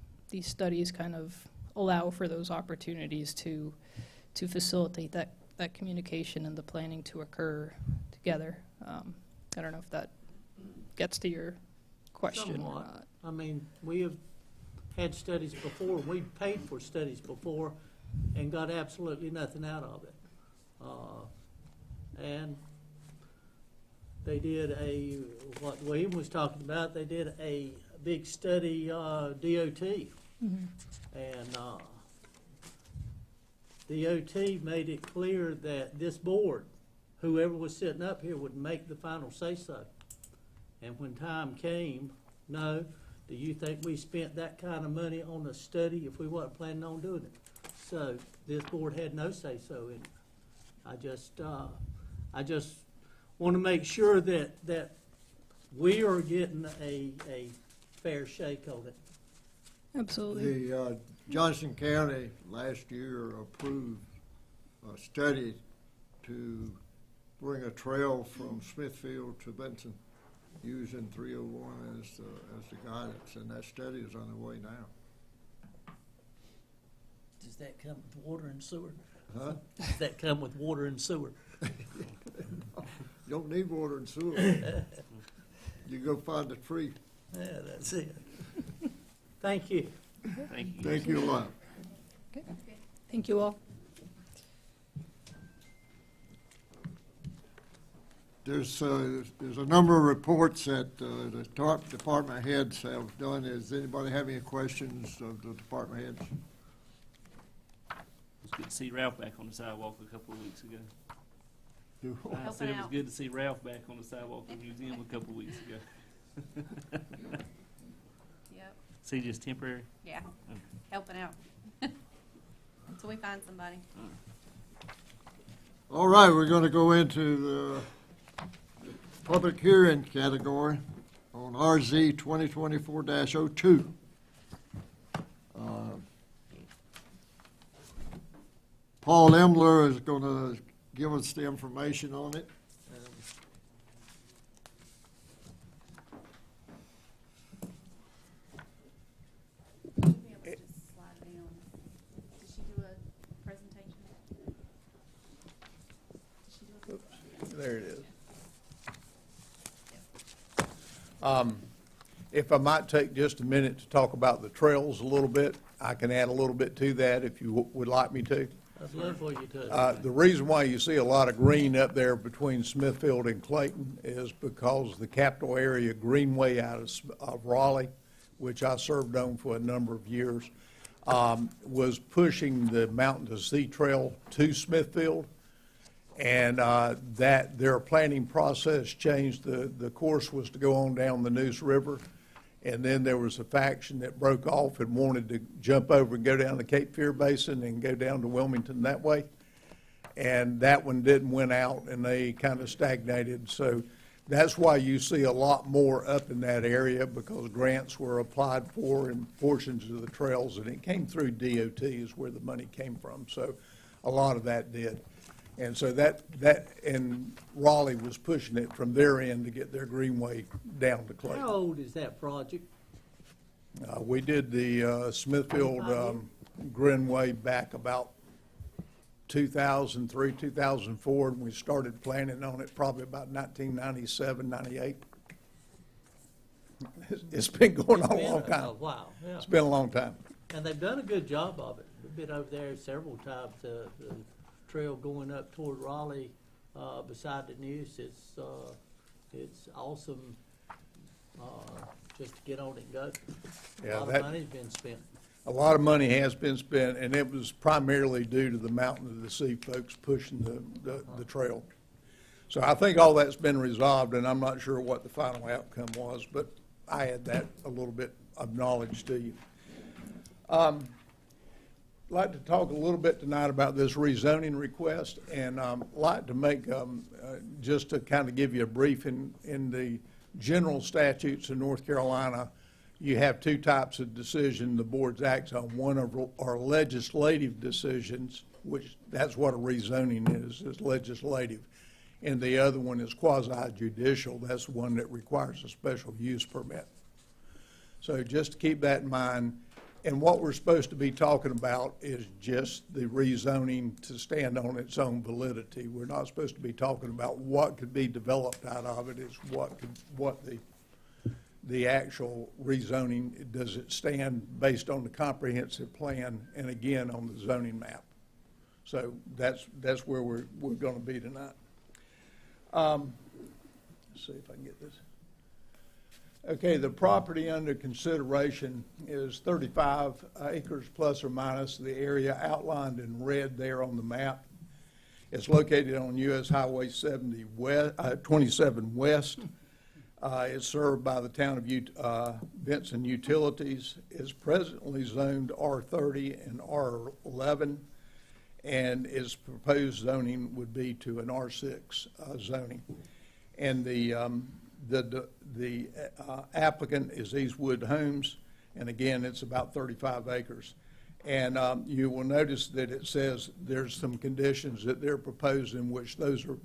studies kind of allow for those opportunities to facilitate that communication and the planning to occur together. I don't know if that gets to your question or Somewhat. not. I mean, we have had studies before, we paid for studies before and got absolutely nothing out of it. And they did what William was talking about, they did a big study, DOT. Mm-hmm. And DOT made it clear that this board, whoever was sitting up here would make the final say-so. And when time came, no, do you think we spent that kind of money on a study if we wasn't planning on doing it? So this board had no say-so in it. I just want to make sure that we are getting a fair shake on it. Absolutely. The Johnson County last year approved a study to bring a trail from Smithfield to Benson using 301 as the guidance, and that study is underway now. Does that come with water and sewer? Huh? Does that come with water and sewer? You don't need water and sewer. You go find a tree. Yeah, that's it. Thank you. Thank you. Thank you a lot. Okay. Thank you all. There's a number of reports that the department heads have done. Does anybody have any questions of the department heads? It was good to see Ralph back on the sidewalk a couple of weeks ago. I Helping said it was out. good to see Ralph back on the sidewalk in the museum a couple of weeks ago. Yep, Is he just temporary? yeah, Okay. helping out. Until we find somebody. All right, we're going to go into the public hearing category on RZ 2024-02. Paul Embler is going to give us the information on it. Should be able to just slide down. Did she do a presentation? Did she do a? There it is. If I might take just a minute to talk about the trails a little bit, I can add a little bit to that if you would like me to. I'd love for you to. The reason why you see a lot of green up there between Smithfield and Clayton is because the capital area greenway out of Raleigh, which I served on for a number of years, was pushing the Mountain to Sea Trail to Smithfield. And that their planning process changed. The course was to go on down the Neuse River, and then there was a faction that broke off and wanted to jump over and go down the Cape Fear Basin and go down to Wilmington that way. And that one didn't win out, and they kind of stagnated. So that's why you see a lot more up in that area, because grants were applied for in portions of the trails, and it came through DOT is where the money came from. So a lot of that did. And so that and Raleigh was pushing it from their end to get their greenway down to Clayton. How old is that project? We did the Smithfield Greenway back about 2003, 2004, and we started planning on it probably about 1997, 98. It's been going on a long A time. while, yeah. It's been a long time. And they've done a good job of it. We've been over there several times. The trail going up toward Raleigh, beside the Neuse, it's awesome, just to get on it and go. Yeah, A lot that- of money's been spent. A lot of money has been spent, and it was primarily due to the Mountain to the Sea folks pushing the trail. So I think all that's been resolved, and I'm not sure what the final outcome was, but I add that a little bit of knowledge to you. I'd like to talk a little bit tonight about this rezoning request, and like to make, just to kind of give you a brief, in the general statutes in North Carolina, you have two types of decision the boards acts on. One are legislative decisions, which that's what a rezoning is legislative. And the other one is quasi-judicial. That's the one that requires a special use permit. So just to keep that in mind. And what we're supposed to be talking about is just the rezoning to stand on its own validity. We're not supposed to be talking about what could be developed out of it. It's what the actual rezoning, does it stand based on the comprehensive plan and again on the zoning map. So that's where we're going to be tonight. Let's see if I can get this. Okay, the property under consideration is 35 acres plus or minus the area outlined in red there on the map. It's located on US Highway 27 West. It's served by the town of Benson Utilities. It's presently zoned R30 and R11, and its proposed zoning would be to an R6 zoning. And the applicant is Eastwood Homes, and again, it's about 35 acres. And you will notice that it says there's some conditions that they're proposing, which those are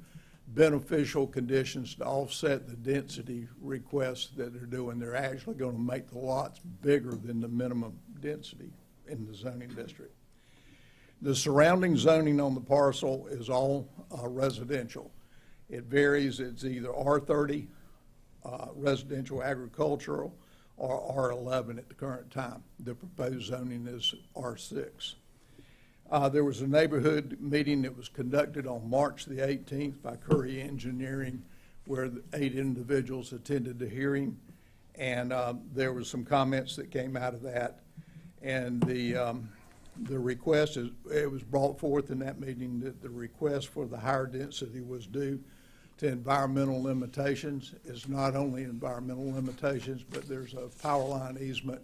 beneficial conditions to offset the density requests that they're doing. They're actually going to make the lots bigger than the minimum density in the zoning district. The surrounding zoning on the parcel is all residential. It varies. It's either R30, residential agricultural, or R11 at the current time. The proposed zoning is R6. There was a neighborhood meeting that was conducted on March the 18th by Curry Engineering, where 8 individuals attended the hearing, and there was some comments that came out of that. And the request it was brought forth in that meeting that the request for the higher density was due to environmental limitations. It's not only environmental limitations, but there's a power line easement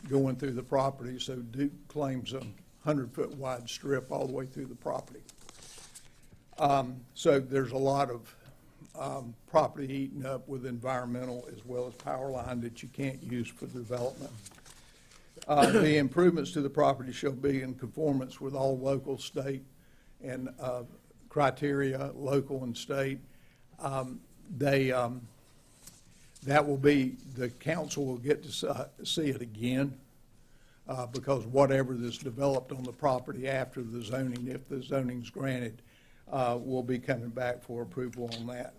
going through the property, so Duke claims a 100-foot wide strip all the way through the property. So there's a lot of property eaten up with environmental as well as power line that you can't use for development. The improvements to the property shall be in conformance with all local, state, and criteria, local and state. That will be, the council will get to see it again because whatever is developed on the property after the zoning, if the zoning's granted, will be coming back for approval on that.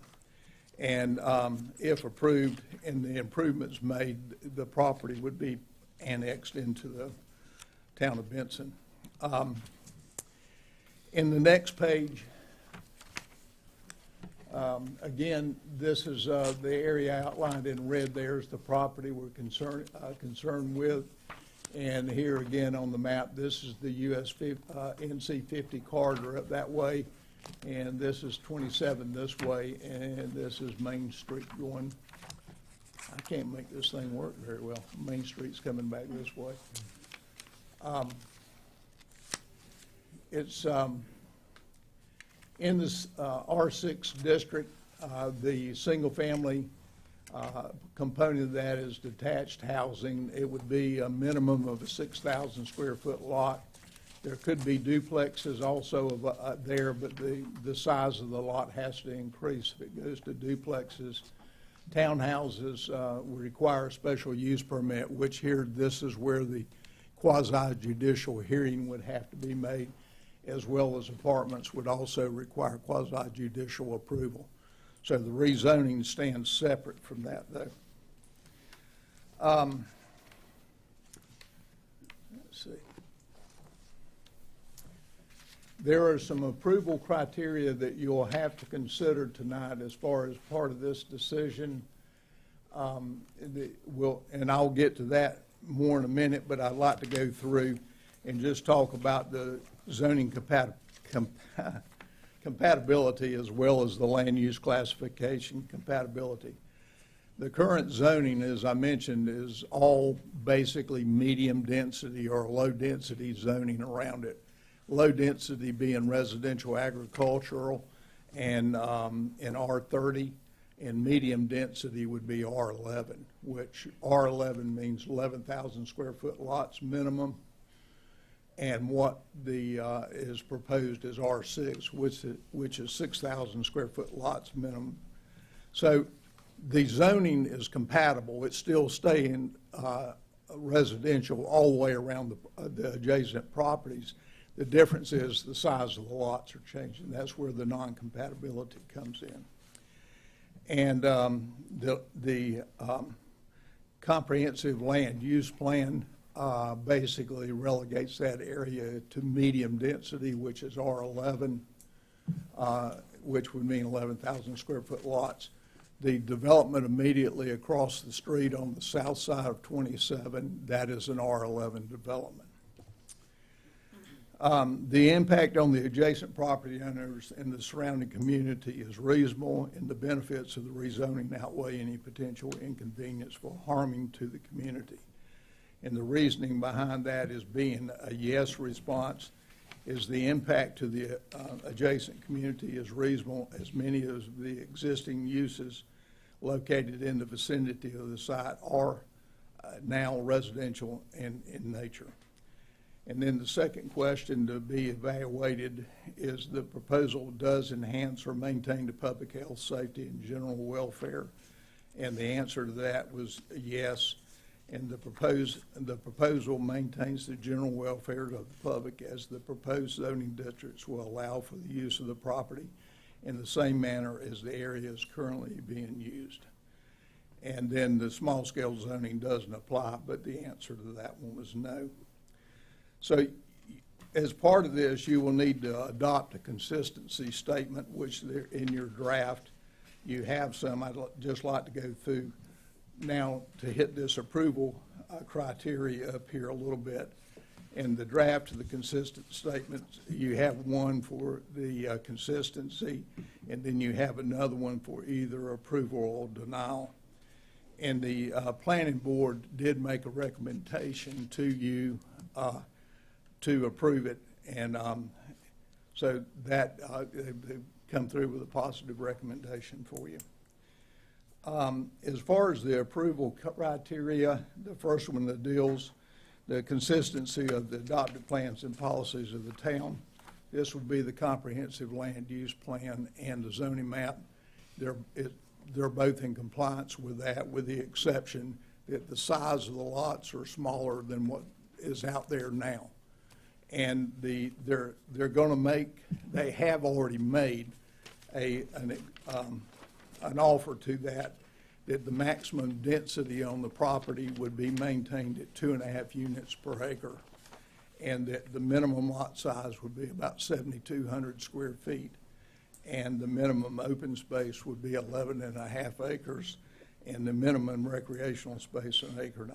And if approved and the improvements made, the property would be annexed into the town of Benson. In the next page, again, this is the area outlined in red. There's the property we're concerned with. And here again on the map, this is the NC 50 corridor up that way. And this is 27 this way. And this is Main Street going. I can't make this thing work very well. Main Street's coming back this way. It's in this R6 district, the single-family component of that is detached housing. It would be a minimum of a 6,000 square foot lot. There could be duplexes also there, but the size of the lot has to increase if it goes to duplexes. Townhouses require a special use permit, which here, this is where the quasi-judicial hearing would have to be made, as well as apartments would also require quasi-judicial approval. So the rezoning stands separate from that, though. Let's see. There are some approval criteria that you'll have to consider tonight as far as part of this decision. And I'll get to that more in a minute, but I'd like to go through and just talk about the zoning compatibility as well as the land use classification compatibility. The current zoning, as I mentioned, is all basically medium density or low density zoning around it. Low density being residential agricultural and R30, and medium density would be R11, which R11 means 11,000 square foot lots minimum. And what is proposed is R6, which is 6,000 square foot lots minimum. So the zoning is compatible. It's still staying residential all the way around the adjacent properties. The difference is the size of the lots are changing. That's where the non-compatibility comes in. And the comprehensive land use plan basically relegates that area to medium density, which is R11, which would mean 11,000 square foot lots. The development immediately across the street on the south side of 27, that is an R11 development. The impact on the adjacent property owners and the surrounding community is reasonable, and the benefits of the rezoning outweigh any potential inconvenience or harming to the community. And the reasoning behind that is being a yes response is the impact to the adjacent community is reasonable, as many of the existing uses located in the vicinity of the site are now residential in nature. And then the second question to be evaluated is the proposal does enhance or maintain the public health, safety, and general welfare. And the answer to that was yes. And the proposal maintains the general welfare of the public, as the proposed zoning districts will allow for the use of the property in the same manner as the area is currently being used. And then the small-scale zoning doesn't apply, but the answer to that one was no. So as part of this, you will need to adopt a consistency statement, which in your draft you have some. I'd just like to go through now to hit this approval criteria up here a little bit. In the draft of the consistent statement, you have one for the consistency, and then you have another one for either approval or denial. And the planning board did make a recommendation to you to approve it, and so that they've come through with a positive recommendation for you. As far as the approval criteria, the first one that deals the consistency of the adopted plans and policies of the town. This would be the comprehensive land use plan and the zoning map. They're both in compliance with that, with the exception that the size of the lots are smaller than what is out there now. And they're going to make, they have already made an offer to that the maximum density on the property would be maintained at 2.5 units per acre, and that the minimum lot size would be about 7,200 square feet, and the minimum open space would be 11.5 acres, and the minimum recreational space 1.5 acres.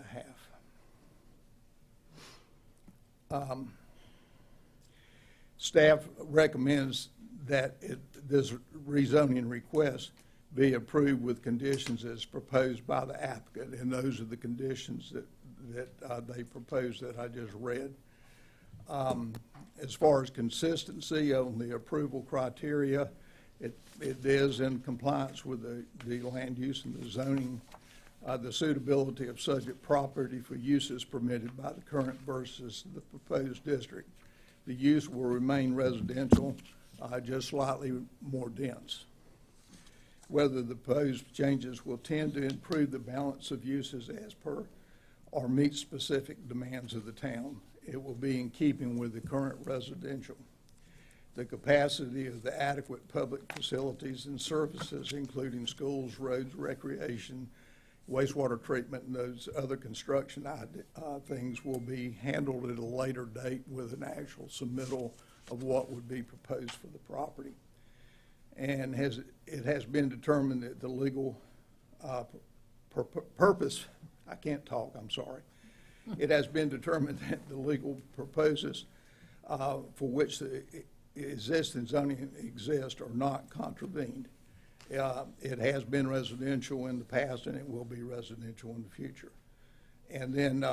Staff recommends that this rezoning request be approved with conditions as proposed by the applicant, and those are the conditions that they proposed that I just read. As far as consistency on the approval criteria, it is in compliance with the land use and the zoning, the suitability of subject property for uses permitted by the current versus the proposed district. The use will remain residential, just slightly more dense. Whether the proposed changes will tend to improve the balance of uses as per or meet specific demands of the town, it will be in keeping with the current residential. The capacity of the adequate public facilities and services, including schools, roads, recreation, wastewater treatment, and those other construction things will be handled at a later date with an actual submittal of what would be proposed for the property. And it has been determined that the legal purpose, I can't talk, I'm sorry. It has been determined that the legal purposes for which the existing zoning exists are not contravened. It has been residential in the past, and it will be residential in the future. And then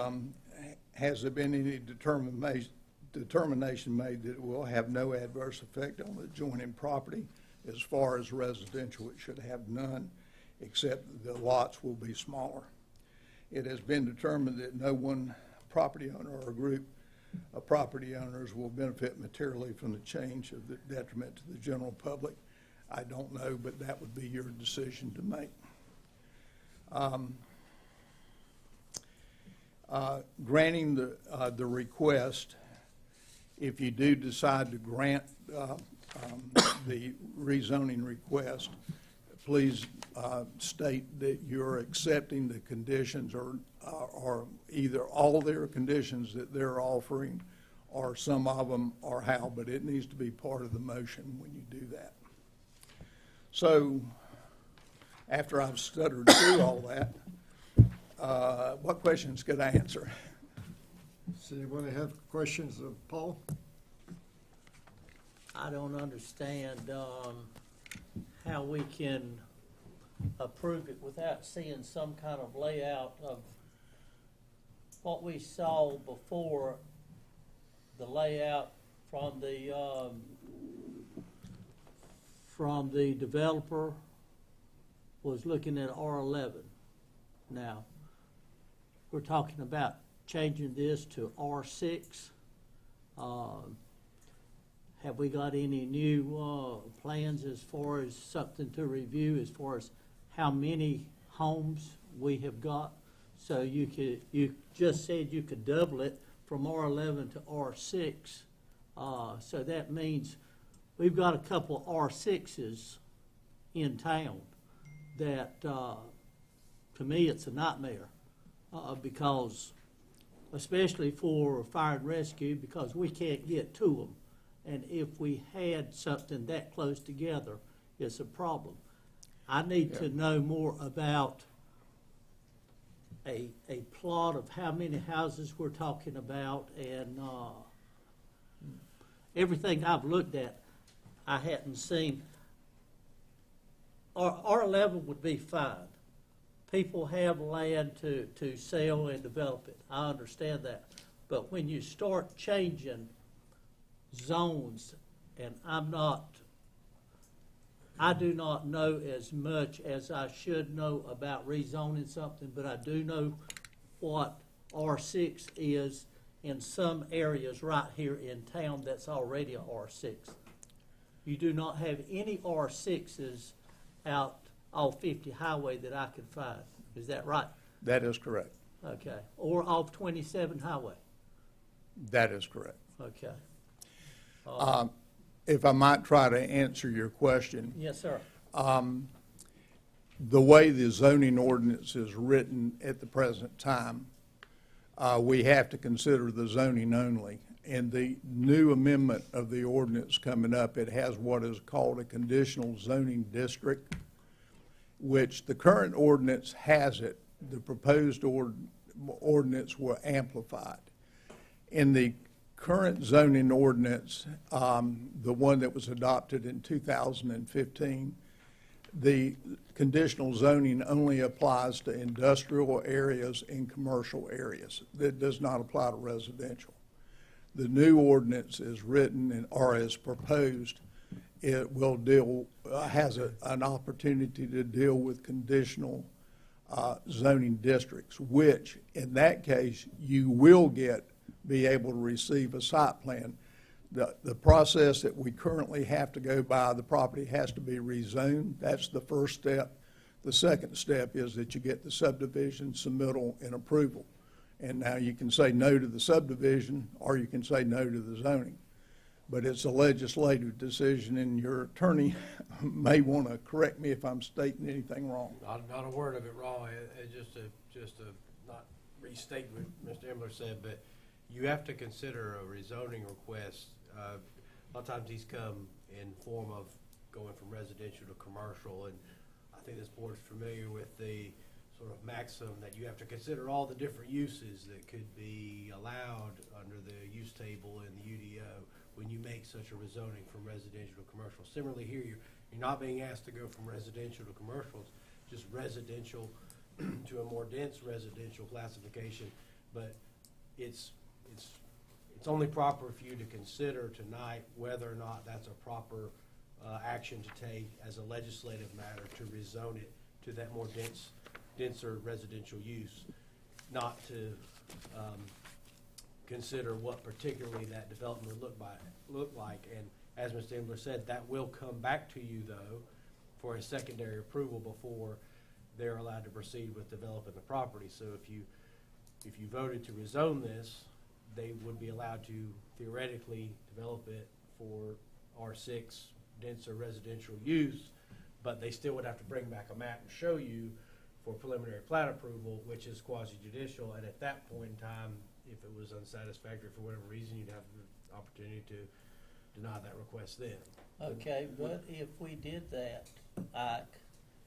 has there been any determination made that it will have no adverse effect on the adjoining property? As far as residential, it should have none, except the lots will be smaller. It has been determined that no one property owner or group of property owners will benefit materially from the change of the detriment to the general public. I don't know, but that would be your decision to make. Granting the request, if you do decide to grant the rezoning request, please state that you're accepting the conditions or either all their conditions that they're offering or some of them or how, but it needs to be part of the motion when you do that. So after I've stuttered through all that, what questions could I answer? So you want to have questions of Paul? I don't understand, how we can approve it without seeing some kind of layout of what we saw before, the layout from the developer was looking at R11. Now, we're talking about changing this to R6. Have we got any new plans as far as something to review as far as how many homes we have got? So you just said you could double it from R11 to R6. So that means we've got a couple R6s in town that, to me, it's a nightmare because, especially for fire and rescue, because we can't get to them. And if we had something that close together, it's a problem. I need to know more about a plot of how many houses we're talking about, and everything I've looked at, I hadn't seen. R11 would be fine. People have land to sell and develop it. I understand that. But when you start changing zones, and I do not know as much as I should know about rezoning something, but I do know what R6 is in some areas right here in town that's already a R6. You do not have any R6s out off 50 Highway that I could find. Is that right? That is correct. Okay. Or off 27 Highway? That is correct. Okay. If I might try to answer your question. Yes, sir. The way the zoning ordinance is written at the present time, we have to consider the zoning only. In the new amendment of the ordinance coming up, it has what is called a conditional zoning district, which the current ordinance has it. The proposed ordinance will amplify it. In the current zoning ordinance, the one that was adopted in 2015, the conditional zoning only applies to industrial areas and commercial areas. That does not apply to residential. The new ordinance is written or is proposed. It will has an opportunity to deal with conditional zoning districts, which in that case you will be able to receive a site plan. The process that we currently have to go by, the property has to be rezoned. That's the first step. The second step is that you get the subdivision submittal and approval. And now you can say no to the subdivision or you can say no to the zoning. But it's a legislative decision, and your attorney may want to correct me if I'm stating anything wrong. Not a word of it wrong. Just to not restate what Mr. Embler said, but you have to consider a rezoning request. A lot of times these come in form of going from residential to commercial, and I think this board is familiar with the sort of maxim that you have to consider all the different uses that could be allowed under the use table in the UDO when you make such a rezoning from residential to commercial. Similarly here, you're not being asked to go from residential to commercial, just residential to a more dense residential classification, but it's only proper for you to consider tonight whether or not that's a proper action to take as a legislative matter to rezone it to that more denser residential use, not to consider what particularly that development would look like. And as Mr. Embler said, that will come back to you though for a secondary approval before they're allowed to proceed with developing the property. So if you voted to rezone this, they would be allowed to theoretically develop it for R6 denser residential use, but they still would have to bring back a map and show you for preliminary plat approval, which is quasi-judicial, and at that point in time, if it was unsatisfactory for whatever reason, you'd have the opportunity to deny that request then. Okay, but if we did that, Ike,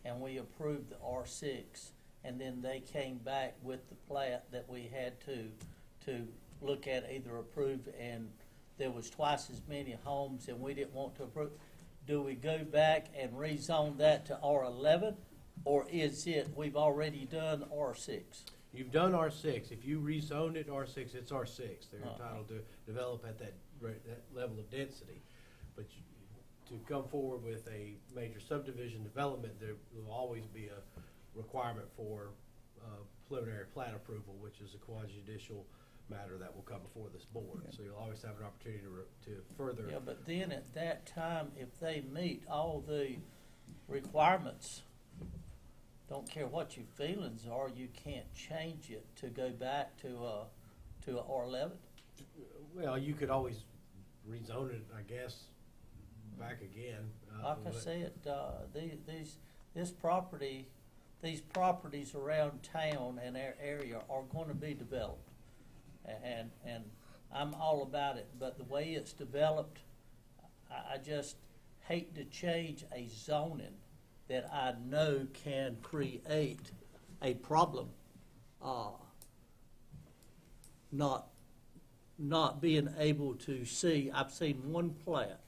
and we approved the R6, and then they came back with the plat that we had to look at, either approve and there was twice as many homes and we didn't want to approve, do we go back and rezone that to R11? Or is it, we've already done R6? You've done R6. If you rezoned it R6, it's R6. They're Uh-huh. entitled to develop at that level of density. But to come forward with a major subdivision development, there will always be a requirement for preliminary plat approval, which is a quasi-judicial matter that will come before this board. So you'll always have an opportunity to further. Yeah, but then at that time, if they meet all the requirements, don't care what your feelings are, you can't change it to go back to a R11. Well, you could always rezone it, I guess, back again. Like I but- said, these properties around town and our area are gonna be developed. And I'm all about it, but the way it's developed, I just hate to change a zoning that I know can create a problem. Not being able to see, I've seen one plat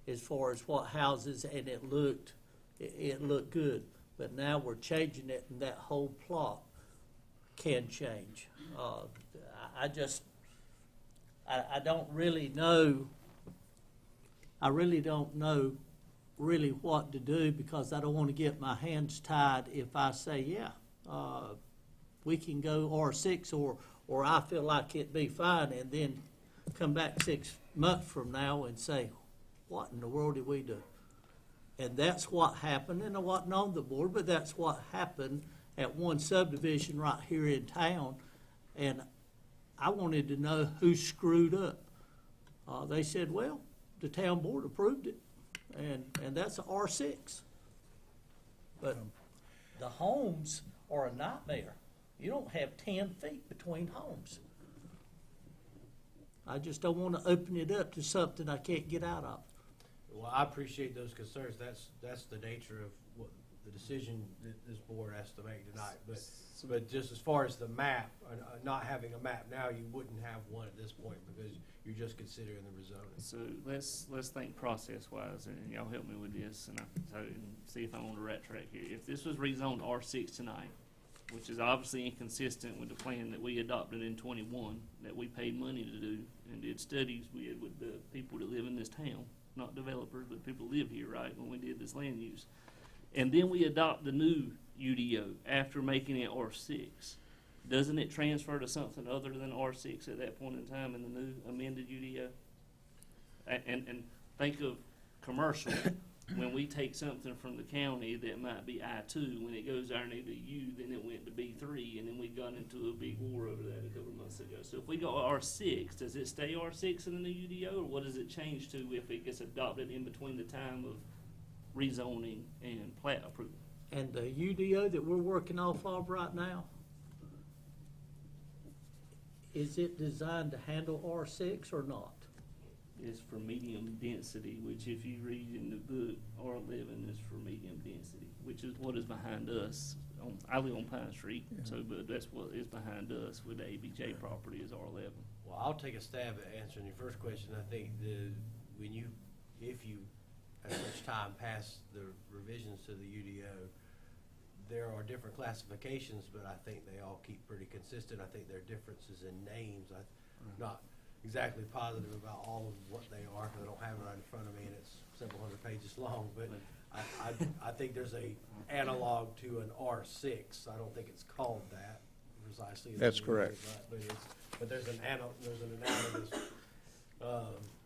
as far as what houses, and it looked good. But now we're changing it, and that whole plot can change. I don't really know. I really don't know really what to do, because I don't want to get my hands tied if I say, yeah, we can go R6, or I feel like it'd be fine, and then come back 6 months from now and say, what in the world did we do? And that's what happened, and I wasn't on the board, but that's what happened at one subdivision right here in town, and I wanted to know who screwed up. They said, well, the town board approved it, and that's a R6. But the homes are a nightmare. You don't have 10 feet between homes. I just don't want to open it up to something I can't get out of. Well, I appreciate those concerns. That's the nature of what the decision that this board has to make tonight. But just as far as the map, not having a map now, you wouldn't have one at this point because you're just considering the rezoning. So let's think process-wise, and y'all help me with this, and see if I'm on the right track here. If this was rezoned R6 tonight, which is obviously inconsistent with the plan that we adopted in 21, that we paid money to do and did studies with the people that live in this town, not developers, but people who live here, right, when we did this land use. And then we adopt the new UDO after making it R6. Doesn't it transfer to something other than R6 at that point in time in the new amended UDO? And think of commercial, when we take something from the county that might be I2, when it goes underneath the U, then it went to B3, and then we got into a big war over that a couple of months ago. So if we go R6, does it stay R6 in the new UDO, or what does it change to if it gets adopted in between the time of rezoning and plat approval? And the UDO that we're working off of right now, is it designed to handle R6 or not? Is for medium density, which if you read in the book, R11 is for medium density, which is what is behind us. I live on Pine Street, so but that's what is behind us with the ABJ property is R11. Well, I'll take a stab at answering your first question. I think if you at much time pass the revisions to the UDO, there are different classifications, but I think they all keep pretty consistent. I think there are differences in names. I'm not exactly positive about all of what they are, because I don't have it right in front of me, and it's several hundred pages long, but I think there's a analog to an R6. I don't think it's called that precisely. That's correct. But there's an analogous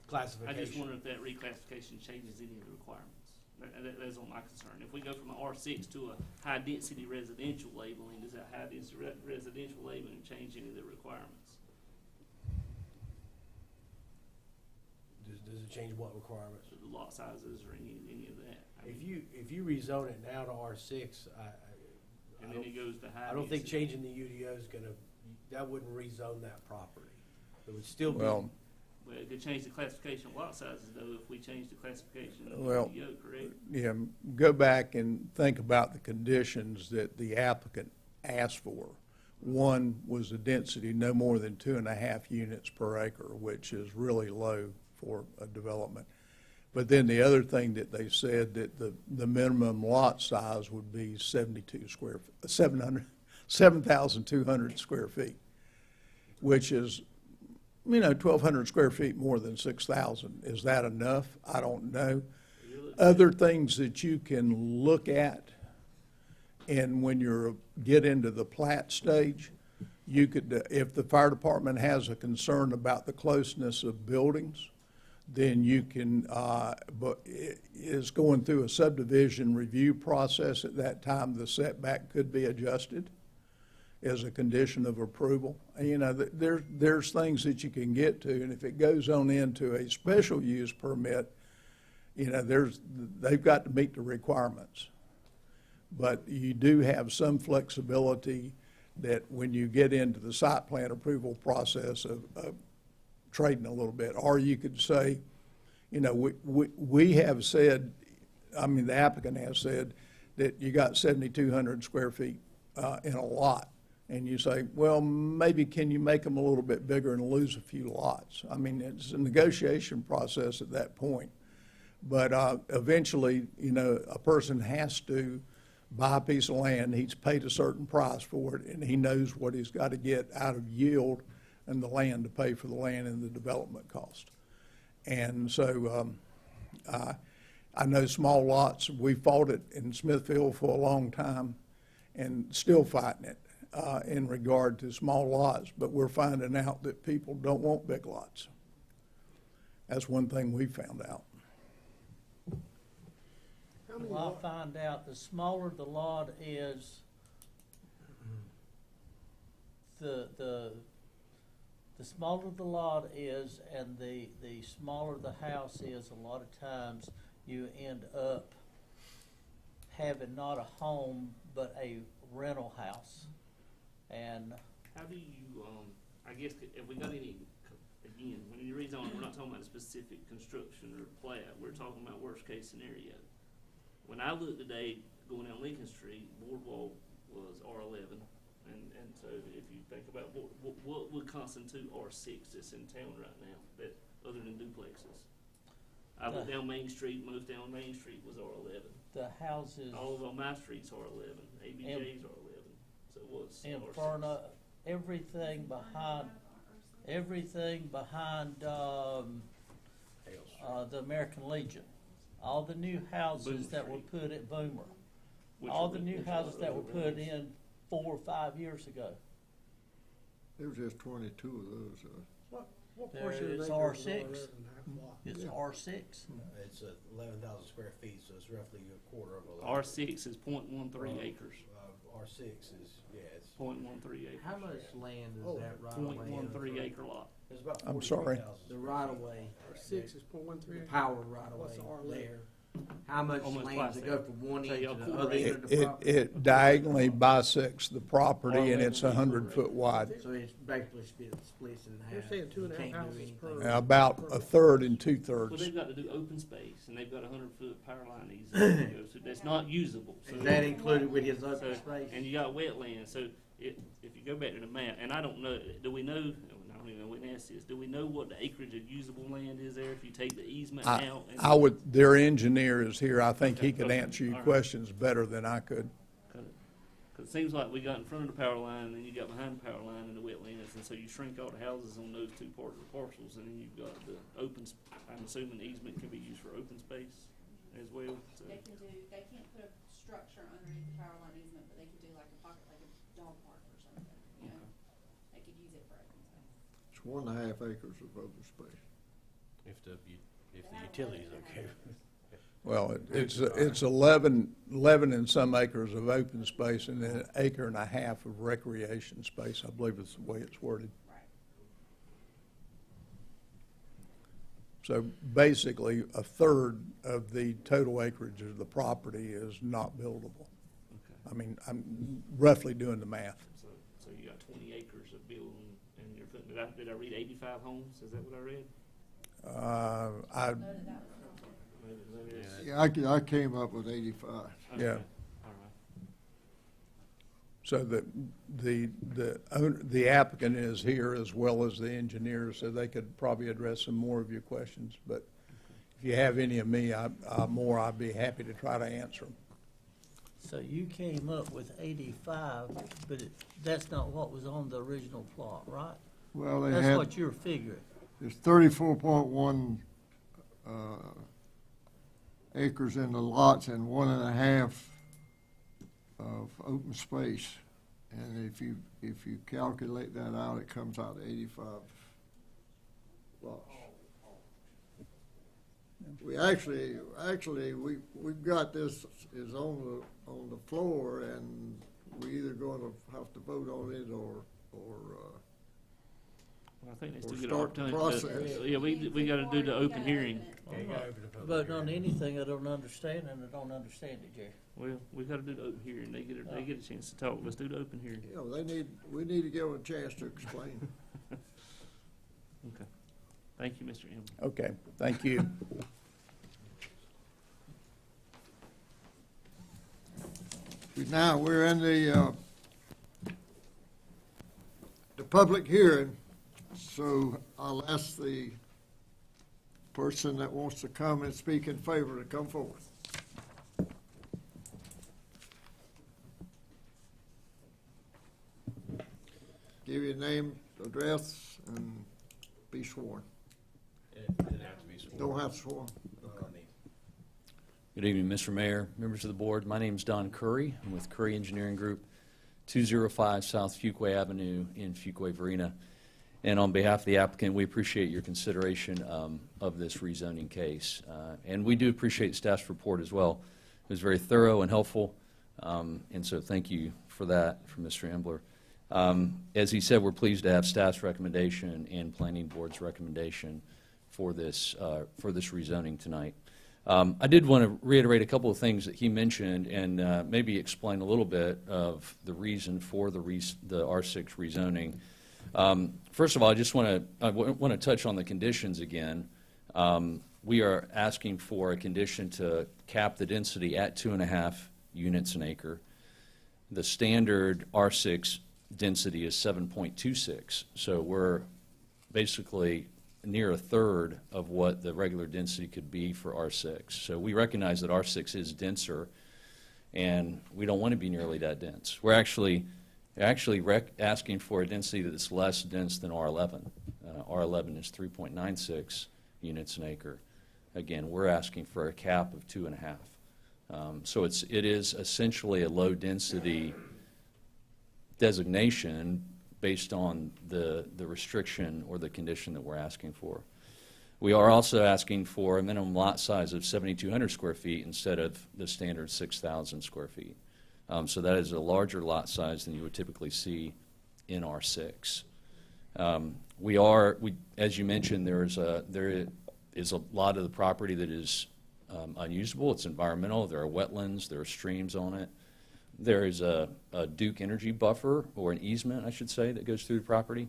classification. I just wonder if that reclassification changes any of the requirements. That's on my concern. If we go from an R6 to a high-density residential labeling, does that high-density residential labeling change any of the requirements? Does it change what requirements? The lot sizes or any of that? If you rezone it now to R6, And then it goes to high. I don't think changing the UDO is that wouldn't rezone that property. It would still be. Well, Well, it could change the classification of lot sizes, though, if we change the classification of the Well, UDO, correct? yeah, go back and think about the conditions that the applicant asked for. One was a density no more than 2.5 units per acre, which is really low for a development. But then the other thing that they said, that the minimum lot size would be 7,200 square feet, which is, 1,200 square feet more than 6,000. Is that enough? I don't know. Other things that you can look at, and when you get into the plat stage, you could, if the fire department has a concern about the closeness of buildings, then you can, but it is going through a subdivision review process. At that time, the setback could be adjusted as a condition of approval. There's things that you can get to, and if it goes on into a special use permit, they've got to meet the requirements. But you do have some flexibility that when you get into the site plan approval process of trading a little bit. Or you could say, we have said, the applicant has said that you got 7,200 square feet in a lot. And you say, well, maybe can you make them a little bit bigger and lose a few lots? It's a negotiation process at that point. But eventually, a person has to buy a piece of land, he's paid a certain price for it, and he knows what he's got to get out of yield and the land to pay for the land and the development cost. And so I know small lots, we fought it in Smithfield for a long time and still fighting it in regard to small lots, but we're finding out that people don't want big lots. That's one thing we found out. Well, I find out the smaller the lot is, the smaller the lot is, and the smaller the house is, a lot of times you end up having not a home, but a rental house. And How do you, I guess, if we got any, again, when you rezone, we're not talking about a specific construction or plat, we're talking about worst case scenario. When I looked today, going down Lincoln Street, Boardwalk was R11. And so if you think about what would constitute R6 that's in town right now, that other than duplexes? I looked down Main Street, most down Main Street was R11. the houses All of my streets are 11. ABJ's are 11. So what's in R6? front of, everything behind the American Legion. All the new houses Boomer that were Street. put at Boomer. Which All are the the- new which houses are that were the put rentals? in 4 or 5 years ago. There was just 22 of those. What There portion of is the acre is R6. all rather than half lot? It's Yeah. R6. It's 11,000 square feet, so it's roughly a quarter of a lot. R6 is 0.13 acres. R6 is, yeah, it's, 0.13 acres. How much land is Oh, that right away? 0.13 acre lot. it's about I'm sorry. 43,000. The right of way, R6 is .13 acres? power right of What's way the R11? there. How much Almost land twice does it that. go from one Tell end you to a the quarter other end acre. of the property? It diagonally bisects the property, and it's 100 foot wide. So it's basically splits in half. They're saying You 2.5 can't do houses anything. per- About a third and Well, 2/3. they've got to do open space, and they've got 100-foot power line easement, so that's not usable. So Is that included with his so- open space? And you got wetlands, so if you go back to the map, and I don't know, do we know, I don't even know when asked this, do we know what the acreage of usable land is there if you take the easement out? and- I would, their engineer is here. I think he Okay, could okay, answer your all right. questions better than I could. Cause it seems like we got in front of the power line, and then you got behind the power line in the wetlands, and so you shrink all the houses on those two parcels, and then you've got the I'm assuming easement can be used for open space as well, so. They can't put a structure underneath the power line easement, but they could do like a pocket, like a dog park or something, you know? They could use it for open space. It's 1.5 acres of open space. If the utility's okay. Well, it's 11 and some acres of open space and then 1.5 acres of recreation space, I believe is the way it's worded. Right. So basically, a third of the total acreage of the property is not buildable. Okay. I'm roughly doing the math. So you got 20 acres of building, and you're putting, did I read 85 homes? Is that what I read? Maybe that's- Yeah, I came up with 85. okay, Yeah. All right. So the applicant is here as well as the engineer, so they could probably address some more of your questions. But if you have any of me, I'd be happy to try to answer them. So you came up with 85, but that's not what was on the original plot, right? Well, That's what you're figuring. there's 34.1 acres in the lots and 1.5 of open space. And if you calculate that out, it comes out to 85 lots. We we've got this is on the floor, and we either going to have to vote on it or Well, I think they Or still get start the an process. opportunity. Yeah, we got to do the open hearing. Yeah, you gotta open the public Voting on hearing. anything I don't understand, and I don't understand it, Jerry. Well, we got to do the open hearing. They get a chance to talk. Let's do the open hearing. you know, we need to give them a chance to explain. Okay. Thank you, Mr. M. Okay, thank you. Now, we're in the public hearing, so I'll ask the person that wants to come and speak in favor to come forth. Give your name, address, and be sworn. It didn't have to be sworn. Don't have to sworn. Good evening, Mr. Mayor, members of the board. My name is Don Curry. I'm with Curry Engineering Group, 205 South Fuquay Avenue in Fuquay, Varina. And on behalf of the applicant, we appreciate your consideration of this rezoning case. And we do appreciate staff's report as well. It was very thorough and helpful, and so thank you for that from Mr. Embler. As he said, we're pleased to have staff's recommendation and planning board's recommendation for this rezoning tonight. I did want to reiterate a couple of things that he mentioned and maybe explain a little bit of the reason for the R6 rezoning. First of all, I want to touch on the conditions again. We are asking for a condition to cap the density at 2.5 units an acre. The standard R6 density is 7.26, so we're basically near a third of what the regular density could be for R6. So we recognize that R6 is denser, and we don't want to be nearly that dense. We're actually asking for a density that's less dense than R11. R11 is 3.96 units an acre. Again, we're asking for a cap of 2.5. So it is essentially a low density designation based on the restriction or the condition that we're asking for. We are also asking for a minimum lot size of 7,200 square feet instead of the standard 6,000 square feet. So that is a larger lot size than you would typically see in R6. As you mentioned, there is a lot of the property that is unusable. It's environmental. There are wetlands. There are streams on it. There is a Duke Energy buffer, or an easement, I should say, that goes through the property.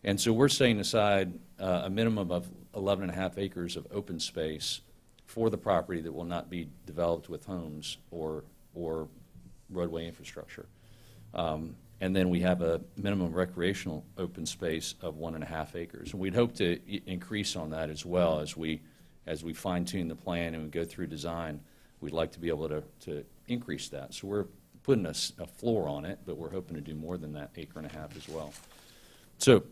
And so we're setting aside a minimum of 11.5 acres of open space for the property that will not be developed with homes or roadway infrastructure. And then we have a minimum recreational open space of 1.5 acres. And we'd hope to increase on that as well as we fine-tune the plan and we go through design. We'd like to be able to increase that. So we're putting a floor on it, but we're hoping to do more than that 1.5 acres as well. So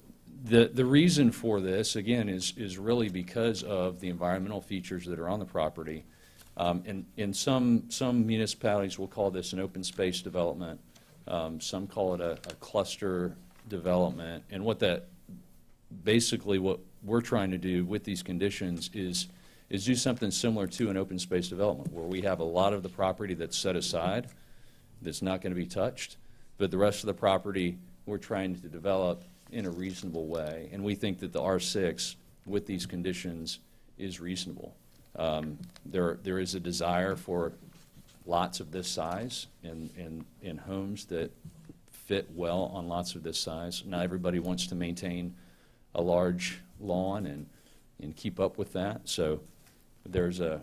the reason for this, again, is really because of the environmental features that are on the property. And some municipalities will call this an open space development. Some call it a cluster development. And what we're trying to do with these conditions is do something similar to an open space development, where we have a lot of the property that's set aside, that's not going to be touched, but the rest of the property we're trying to develop in a reasonable way. And we think that the R6 with these conditions is reasonable. There is a desire for lots of this size and homes that fit well on lots of this size. Not everybody wants to maintain a large lawn and keep up with that. So there's a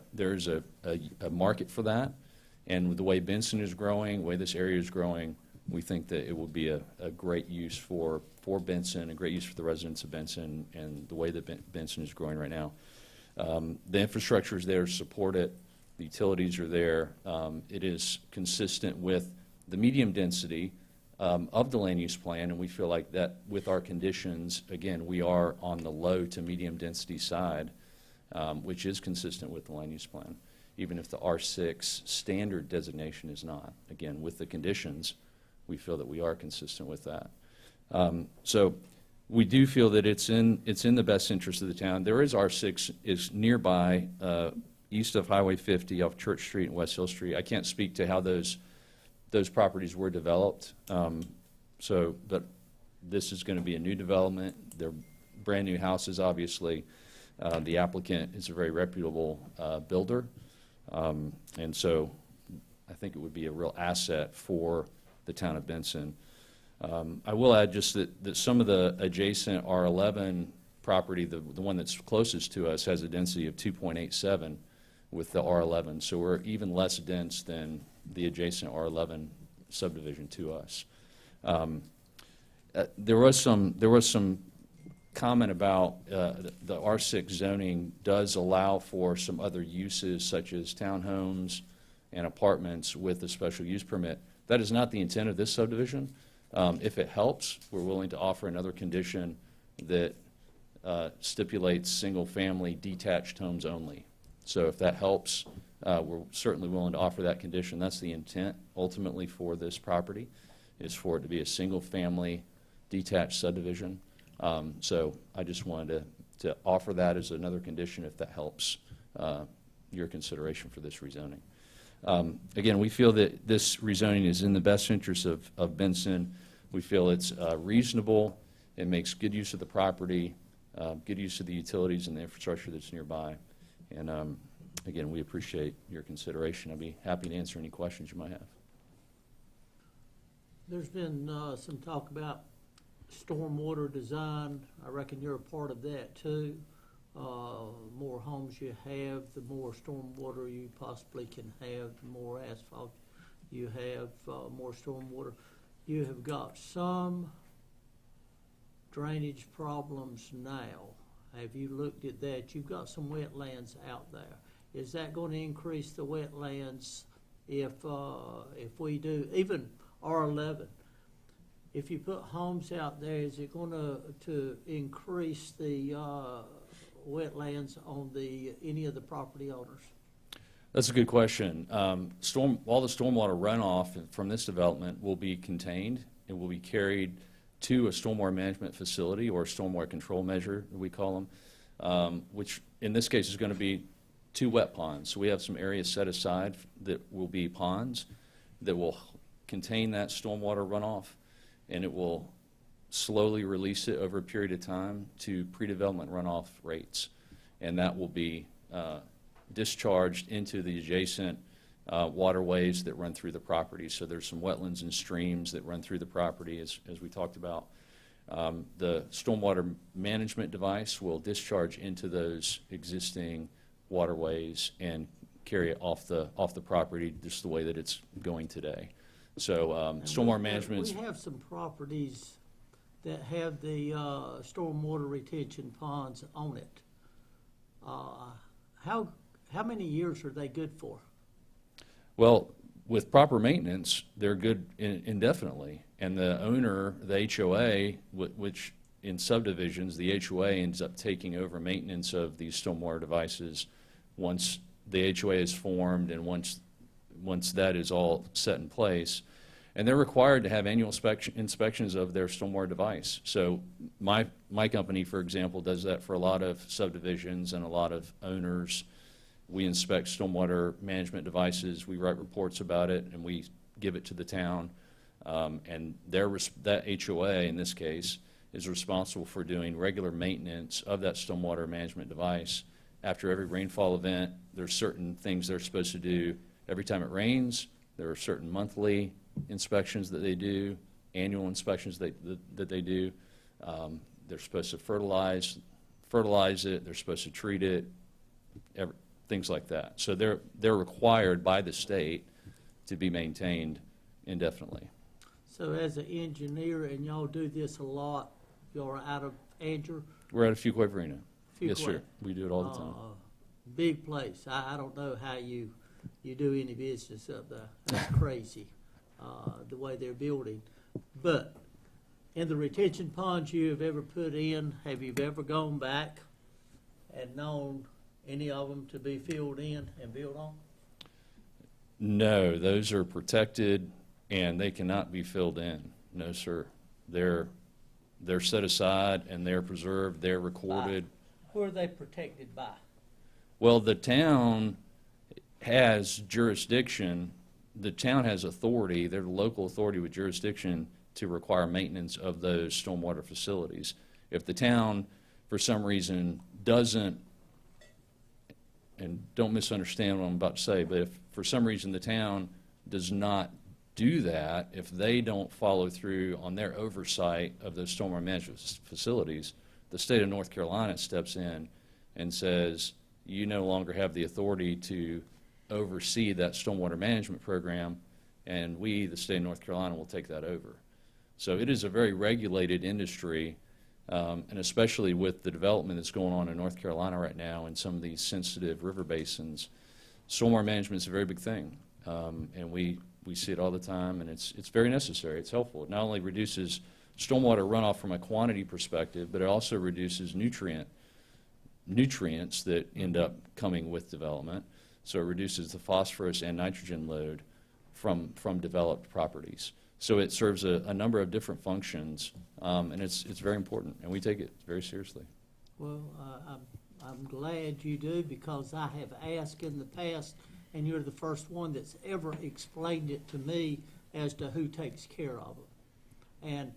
market for that. And with the way Benson is growing, the way this area is growing, we think that it would be a great use for Benson, a great use for the residents of Benson, and the way that Benson is growing right now. The infrastructure is there to support it. The utilities are there. It is consistent with the medium density of the land use plan, and we feel like that with our conditions, again, we are on the low to medium density side, which is consistent with the land use plan, even if the R6 standard designation is not. Again, with the conditions, we feel that we are consistent with that. So we do feel that it's in the best interest of the town. There is R6 is nearby, east of Highway 50 off Church Street and West Hill Street. I can't speak to how those properties were developed. But this is going to be a new development. They're brand new houses, obviously. The applicant is a very reputable builder. And so I think it would be a real asset for the town of Benson. I will add just that some of the adjacent R11 property, the one that's closest to us, has a density of 2.87 with the R11. So we're even less dense than the adjacent R11 subdivision to us. There was some comment about the R6 zoning does allow for some other uses such as townhomes and apartments with a special use permit. That is not the intent of this subdivision. If it helps, we're willing to offer another condition that stipulates single-family detached homes only. So if that helps, we're certainly willing to offer that condition. That's the intent ultimately for this property, is for it to be a single-family detached subdivision. So I just wanted to offer that as another condition if that helps your consideration for this rezoning. Again, we feel that this rezoning is in the best interest of Benson. We feel it's reasonable. It makes good use of the property, good use of the utilities and the infrastructure that's nearby. And again, we appreciate your consideration. I'd be happy to answer any questions you might have. There's been some talk about stormwater design. I reckon you're a part of that too. More homes you have, the more stormwater you possibly can have, the more asphalt you have, more stormwater. You have got some drainage problems now. Have you looked at that? You've got some wetlands out there. Is that going to increase the wetlands if we do, even R11? If you put homes out there, is it going to increase the wetlands on any of the property owners? That's a good question. All the stormwater runoff from this development will be contained. It will be carried to a stormwater management facility or a stormwater control measure, we call them, which in this case is going to be 2 wet ponds. So we have some areas set aside that will be ponds that will contain that stormwater runoff, and it will slowly release it over a period of time to pre-development runoff rates. And that will be discharged into the adjacent waterways that run through the property. So there's some wetlands and streams that run through the property, as we talked about. The stormwater management device will discharge into those existing waterways and carry it off the property just the way that it's going today. So stormwater management is... We have some properties that have the stormwater retention ponds on it. How many years are they good for? Well, with proper maintenance, they're good indefinitely. And the owner, the HOA, which in subdivisions, the HOA ends up taking over maintenance of these stormwater devices once the HOA is formed and once that is all set in place. And they're required to have annual inspections of their stormwater device. So my company, for example, does that for a lot of subdivisions and a lot of owners. We inspect stormwater management devices, we write reports about it, and we give it to the town. And that HOA, in this case, is responsible for doing regular maintenance of that stormwater management device. After every rainfall event, there's certain things they're supposed to do. Every time it rains, there are certain monthly inspections that they do, annual inspections that they do. They're supposed to fertilize it, they're supposed to treat it, things like that. So they're required by the state to be maintained indefinitely. So as an engineer, and y'all do this a lot, y'all are out of Andrew? We're at a Fuquay Arena. Yes, Fuquay. sir. We do it all the time. Big place. I don't know how you do any business up there. That's crazy, the way they're building. But in the retention ponds you have ever put in, have you ever gone back and known any of them to be filled in and built on? No, those are protected and they cannot be filled in. No, sir. They're set aside and they're preserved, they're recorded. Who are they protected by? Well, the town has jurisdiction, the town has authority, they're the local authority with jurisdiction to require maintenance of those stormwater facilities. If the town, for some reason, doesn't, and don't misunderstand what I'm about to say, but if for some reason the town does not do that, if they don't follow through on their oversight of those stormwater management facilities, the state of North Carolina steps in and says, you no longer have the authority to oversee that stormwater management program, and we, the state of North Carolina, will take that over. So it is a very regulated industry, and especially with the development that's going on in North Carolina right now in some of these sensitive river basins, stormwater management is a very big thing, and we see it all the time, and it's very necessary. It's helpful. It not only reduces stormwater runoff from a quantity perspective, but it also reduces nutrients that end up coming with development. So it reduces the phosphorus and nitrogen load from developed properties. So it serves a number of different functions, and it's very important, and we take it very seriously. Well, I'm glad you do, because I have asked in the past, and you're the first one that's ever explained it to me as to who takes care of them. And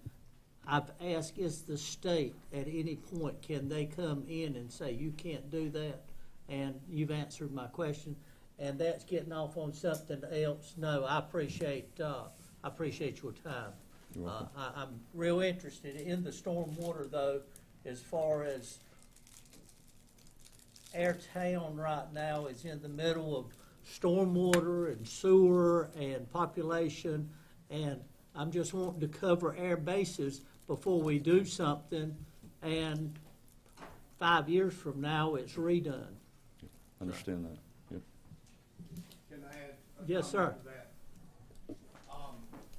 I've asked, is the state at any point, can they come in and say, you can't do that? And you've answered my question, and that's getting off on something else. No, I appreciate your time. You're welcome. I'm real interested in the stormwater, though, as far as our town right now is in the middle of stormwater and sewer and population, and I'm just wanting to cover our bases before we do something, and 5 years from now, it's redone. Understand that. Yep. Can I add a Yes, comment sir. to that?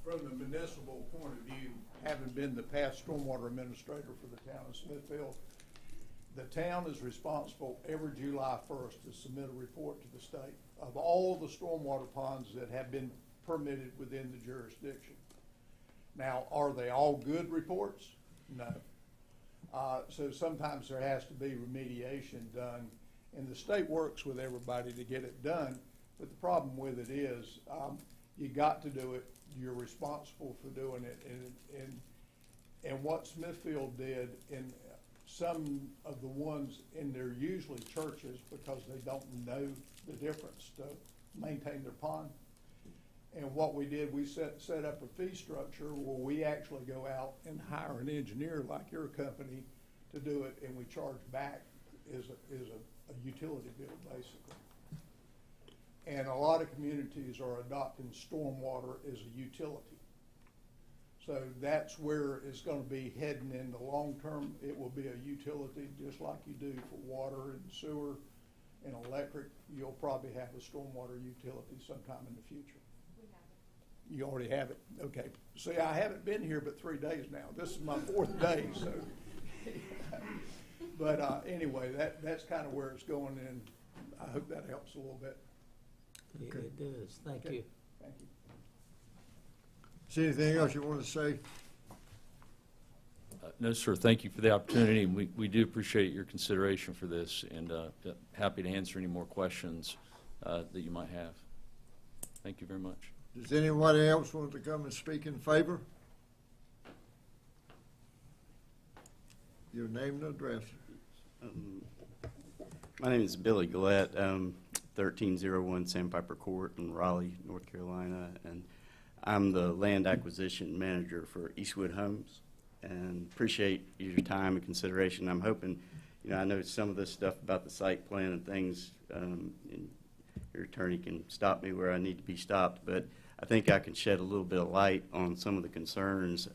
From the municipal point of view, having been the past stormwater administrator for the town of Smithfield, the town is responsible every July 1st to submit a report to the state of all the stormwater ponds that have been permitted within the jurisdiction. Now, are they all good reports? No. So sometimes there has to be remediation done, and the state works with everybody to get it done, but the problem with it is you got to do it. You're responsible for doing it, and what Smithfield did, in some of the ones, and they're usually churches because they don't know the difference to maintain their pond. And what we did, we set up a fee structure where we actually go out and hire an engineer like your company to do it, and we charge back is a utility bill, basically. And a lot of communities are adopting stormwater as a utility. So that's where it's going to be heading in the long term. It will be a utility just like you do for water and sewer and electric. You'll probably have a stormwater utility sometime in the future. You already have it? Okay. See, I haven't been here but 3 days now. This is my 4th day, so. But anyway, that's kind of where it's going, and I hope that helps a little bit. Okay. It does. Thank you. Thank you. Is there anything else you want to say? No, sir. Thank you for the opportunity. And we do appreciate your consideration for this, and happy to answer any more questions that you might have. Thank you very much. Does anybody else want to come and speak in favor? Your name and address. My name is Billy Gillette, 1301 Sandpiper Court in Raleigh, North Carolina, and I'm the land acquisition manager for Eastwood Homes, and appreciate your time and consideration. I'm hoping, I know some of this stuff about the site plan and things, and your attorney can stop me where I need to be stopped, but I think I can shed a little bit of light on some of the concerns.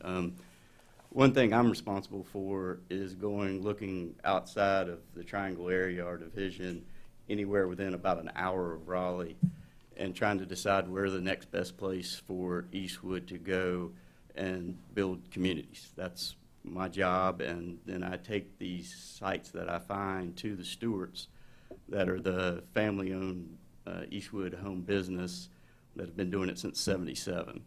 One thing I'm responsible for is looking outside of the Triangle area, our division, anywhere within about an hour of Raleigh, and trying to decide where the next best place for Eastwood to go and build communities. That's my job, and then I take these sites that I find to the stewards that are the family-owned Eastwood home business that have been doing it since '77.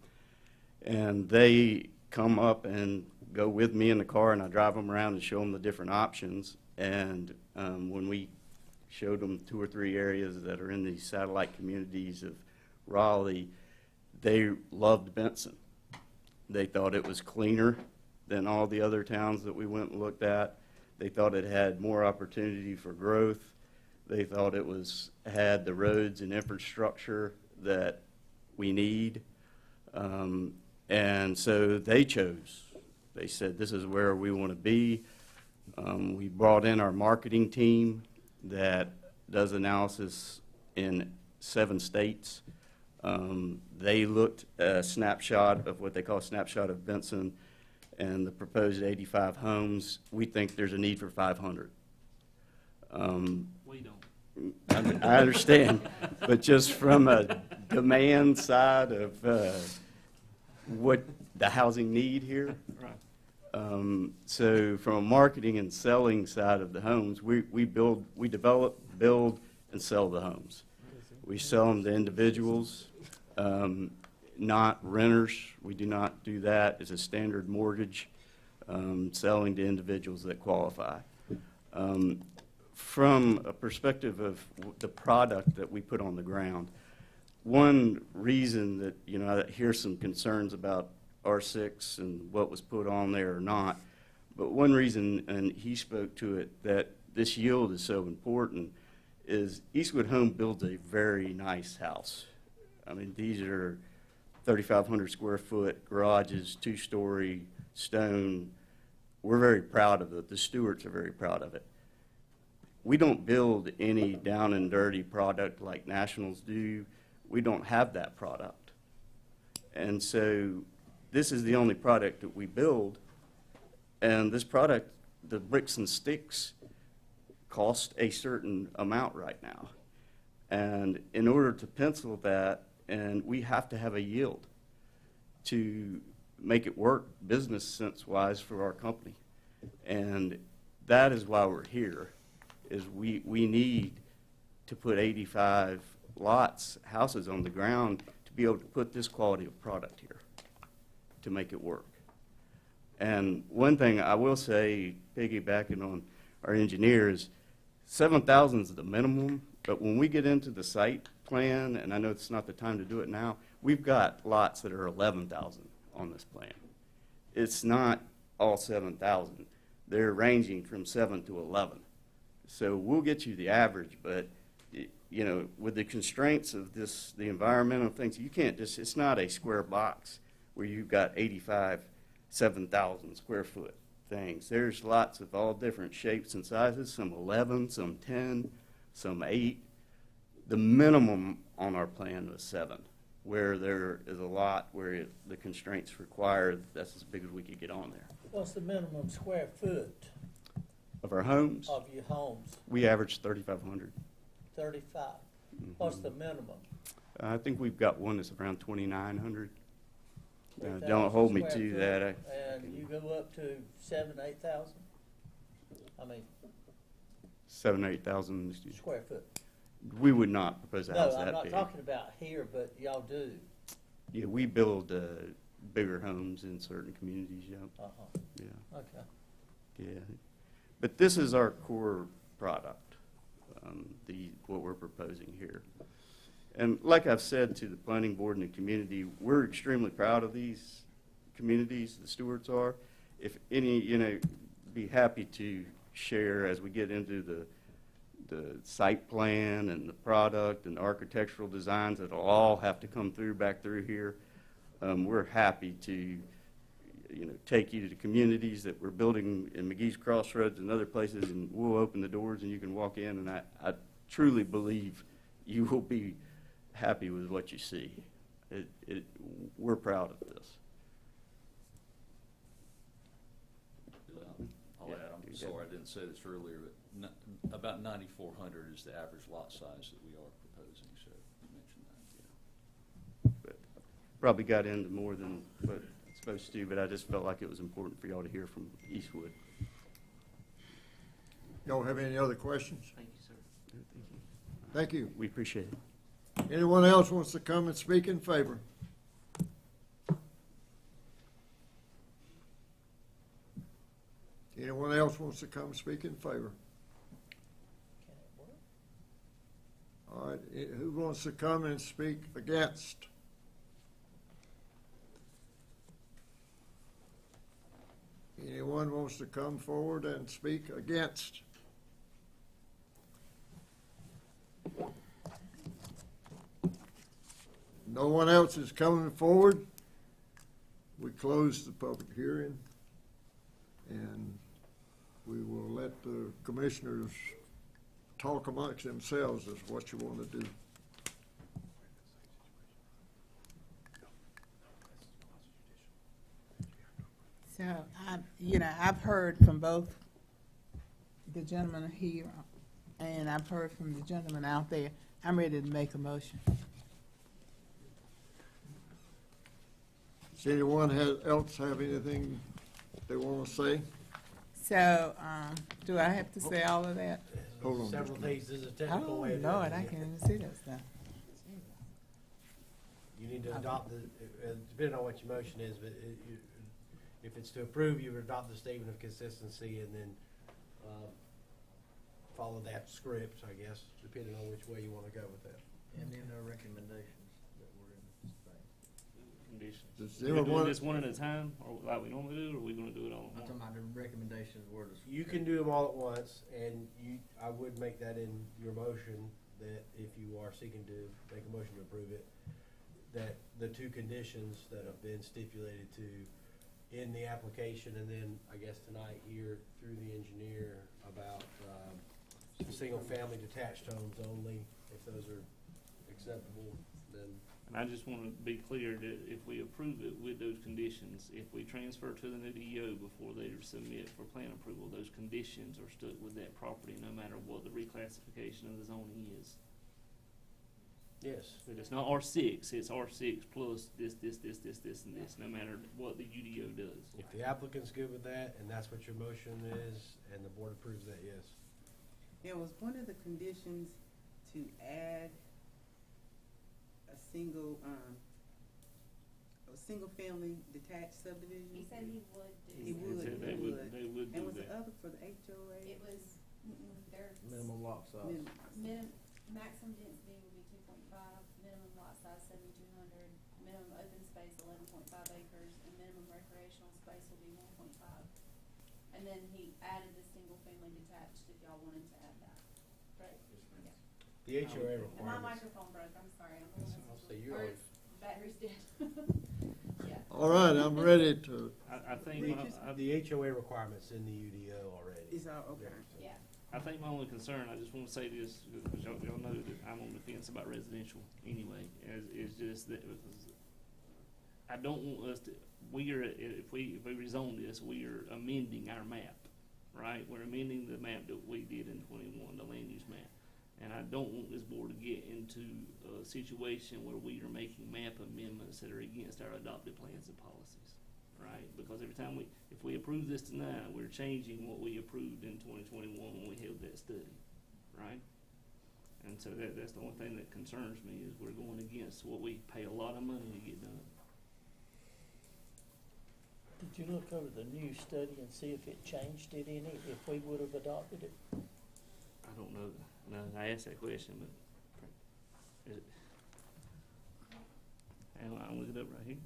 And they come up and go with me in the car, and I drive them around and show them the different options. And when we showed them 2 or 3 areas that are in these satellite communities of Raleigh, they loved Benson. They thought it was cleaner than all the other towns that we went and looked at. They thought it had more opportunity for growth. They thought it had the roads and infrastructure that we need. And so they chose. They said, this is where we want to be. We brought in our marketing team that does analysis in 7 states. They looked at a snapshot of what they call a snapshot of Benson and the proposed 85 homes. We think there's a need for 500. We don't. I understand, but just from a demand side of what the housing need here. Right. So from a marketing and selling side of the homes, we develop, build, and sell the homes. We sell them to individuals, not renters. We do not do that. It's a standard mortgage, selling to individuals that qualify. From a perspective of the product that we put on the ground, one reason that, I hear some concerns about R6 and what was put on there or not, but one reason, and he spoke to it, that this yield is so important is Eastwood Home builds a very nice house. I mean, these are 3,500 square foot garages, 2-story stone. We're very proud of it. The stewards are very proud of it. We don't build any down and dirty product like Nationals do. We don't have that product. And so this is the only product that we build. And this product, the bricks and sticks, cost a certain amount right now. And in order to pencil that, and we have to have a yield to make it work business sense-wise for our company. And that is why we're here, is we need to put 85 houses on the ground to be able to put this quality of product here to make it work. And one thing I will say, piggybacking on our engineers, 7,000 is the minimum, but when we get into the site plan, and I know it's not the time to do it now, we've got lots that are 11,000 on this plan. It's not all 7,000. They're ranging from 7 to 11. So we'll get you the average, but with the constraints of the environmental things, you can't just, it's not a square box where you've got 85, 7,000 square foot things. There's lots of all different shapes and sizes, some 11, some 10, some 8. The minimum on our plan was 7, where there is a lot where the constraints require that's as big as we could get on there. What's the minimum square foot Of our homes, of your homes? we average 3,500. 35. What's the minimum? I think we've got one that's around 2,900. 3,000 Don't hold me square to foot, that. And you go up to 7,000, 8,000? I mean, 7,000 or 8,000. square foot. We would not propose a house No, I'm that not big. talking about here, but y'all do. Yeah, we build bigger homes in certain communities. Yeah. Uh-huh. Yeah. Okay. Yeah. But this is our core product. What we're proposing here. And like I've said to the planning board and the community, we're extremely proud of these communities, the stewards are. If any, be happy to share as we get into the site plan and the product and the architectural designs that'll all have to come back through here. We're happy to, take you to the communities that we're building in McGee's Crossroads and other places, and we'll open the doors and you can walk in, and I truly believe you will be happy with what you see. We're proud of this. I'll add, I'm sorry I didn't say this earlier, but about 9,400 is the average lot size that we are proposing, so you mentioned that, yeah. But probably got into more than what I'm supposed to, but I just felt like it was important for y'all to hear from Eastwood. Y'all have any other questions? Thank you, sir. Thank you. We appreciate it. Anyone else wants to come and speak in favor? Anyone else wants to come speak in favor? All right, who wants to come and speak against? Anyone wants to come forward and speak against? No one else is coming forward. We close the public hearing, and we will let the commissioners talk amongst themselves as what you want to do. So, I've heard from both the gentleman here, and I've heard from the gentleman out there. I'm ready to make a motion. Does anyone else have anything they want to say? So, do I have to say all of that? Hold on Several just a minute. things, there's a technical Oh, way of doing Lord, it. I can't even see that stuff. You need to adopt the, depending on what your motion is, but if it's to approve, you would adopt the statement of consistency and then follow that script, I guess, depending on which way you want to go with that. And then our recommendations that were in this thing. Conditions. Does Do we do anyone- this one at a time, or like we normally do, or are we gonna do it all I'm at talking once? about the recommendations were the. You can do them all at once, and I would make that in your motion, that if you are seeking to make a motion to approve it, that the two conditions that have been stipulated to in the application, and then I guess tonight here through the engineer about single-family detached homes only, if those are acceptable, then And I just wanna be clear that if we approve it with those conditions, if we transfer to the new DEO before they submit for plan approval, those conditions are stuck with that property, no matter what the reclassification of the zoning is. yes. But it's not R6, it's R6 plus this, and this, no matter what the UDO does. If the applicant's good with that, and that's what your motion is, and the board approves that, yes. There was one of the conditions to add a single-family detached subdivision. He said he would do. He would, They said they he would, would. they would And do was the that. other for the HOA? It was, their Minimum lot size. maximum density would be 2.5, minimum lot size 7,200, minimum open space 11.5 acres, and minimum recreational space will be 1.5. And then he added the single-family detached if y'all wanted to add that. Right? Yeah. The HOA And my requirements. microphone broke, I'm sorry. I'm a little I'll say sensitive. you're Or on. its battery's dead. Yeah. All right, I'm ready to, I think, The HOA requirements in the UDO already. Is all, okay. Yeah. I think my only concern, I just wanna say this, because y'all know that I'm on the fence about residential anyway, is just that, because I don't want us to, if we rezone this, we are amending our map, right? We're amending the map that we did in 21, the land use map. And I don't want this board to get into a situation where we are making map amendments that are against our adopted plans and policies, right? Because every time if we approve this tonight, we're changing what we approved in 2021 when we held that study, right? And so that's the only thing that concerns me, is we're going against what we pay a lot of money to get done. Did you look over the new study and see if it changed it any, if we would have adopted it? I don't know. No, I asked that question, but is it? Hang on, I'll look it up right here.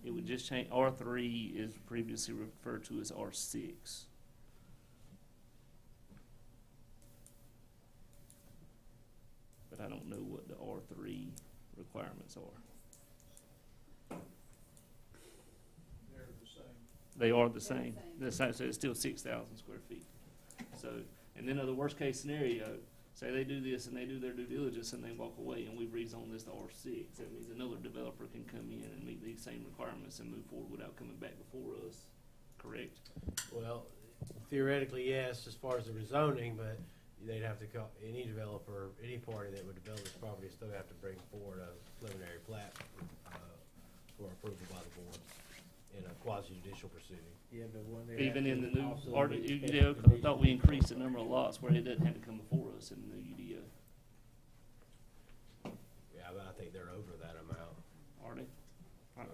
It would just change, R3 is previously referred to as R6. But I don't know what the R3 requirements are. they're the same. They are the same. The same, so it's still 6,000 square feet. So, and then the worst case scenario, say they do this and they do their due diligence and they walk away and we rezone this to R6. That means another developer can come in and meet these same requirements and move forward without coming back before us. Correct? Well, theoretically, yes, as far as the rezoning, but they'd have to call, any developer, any party that would develop this property still have to bring forward a preliminary plat for approval by the board in a quasi-judicial proceeding. Yeah, but when they Even in the new, also or, meet you special know, I conditions. thought we increased the number of lots where it doesn't have to come before us in the new UDO. Yeah, but I think they're over that amount. Are they?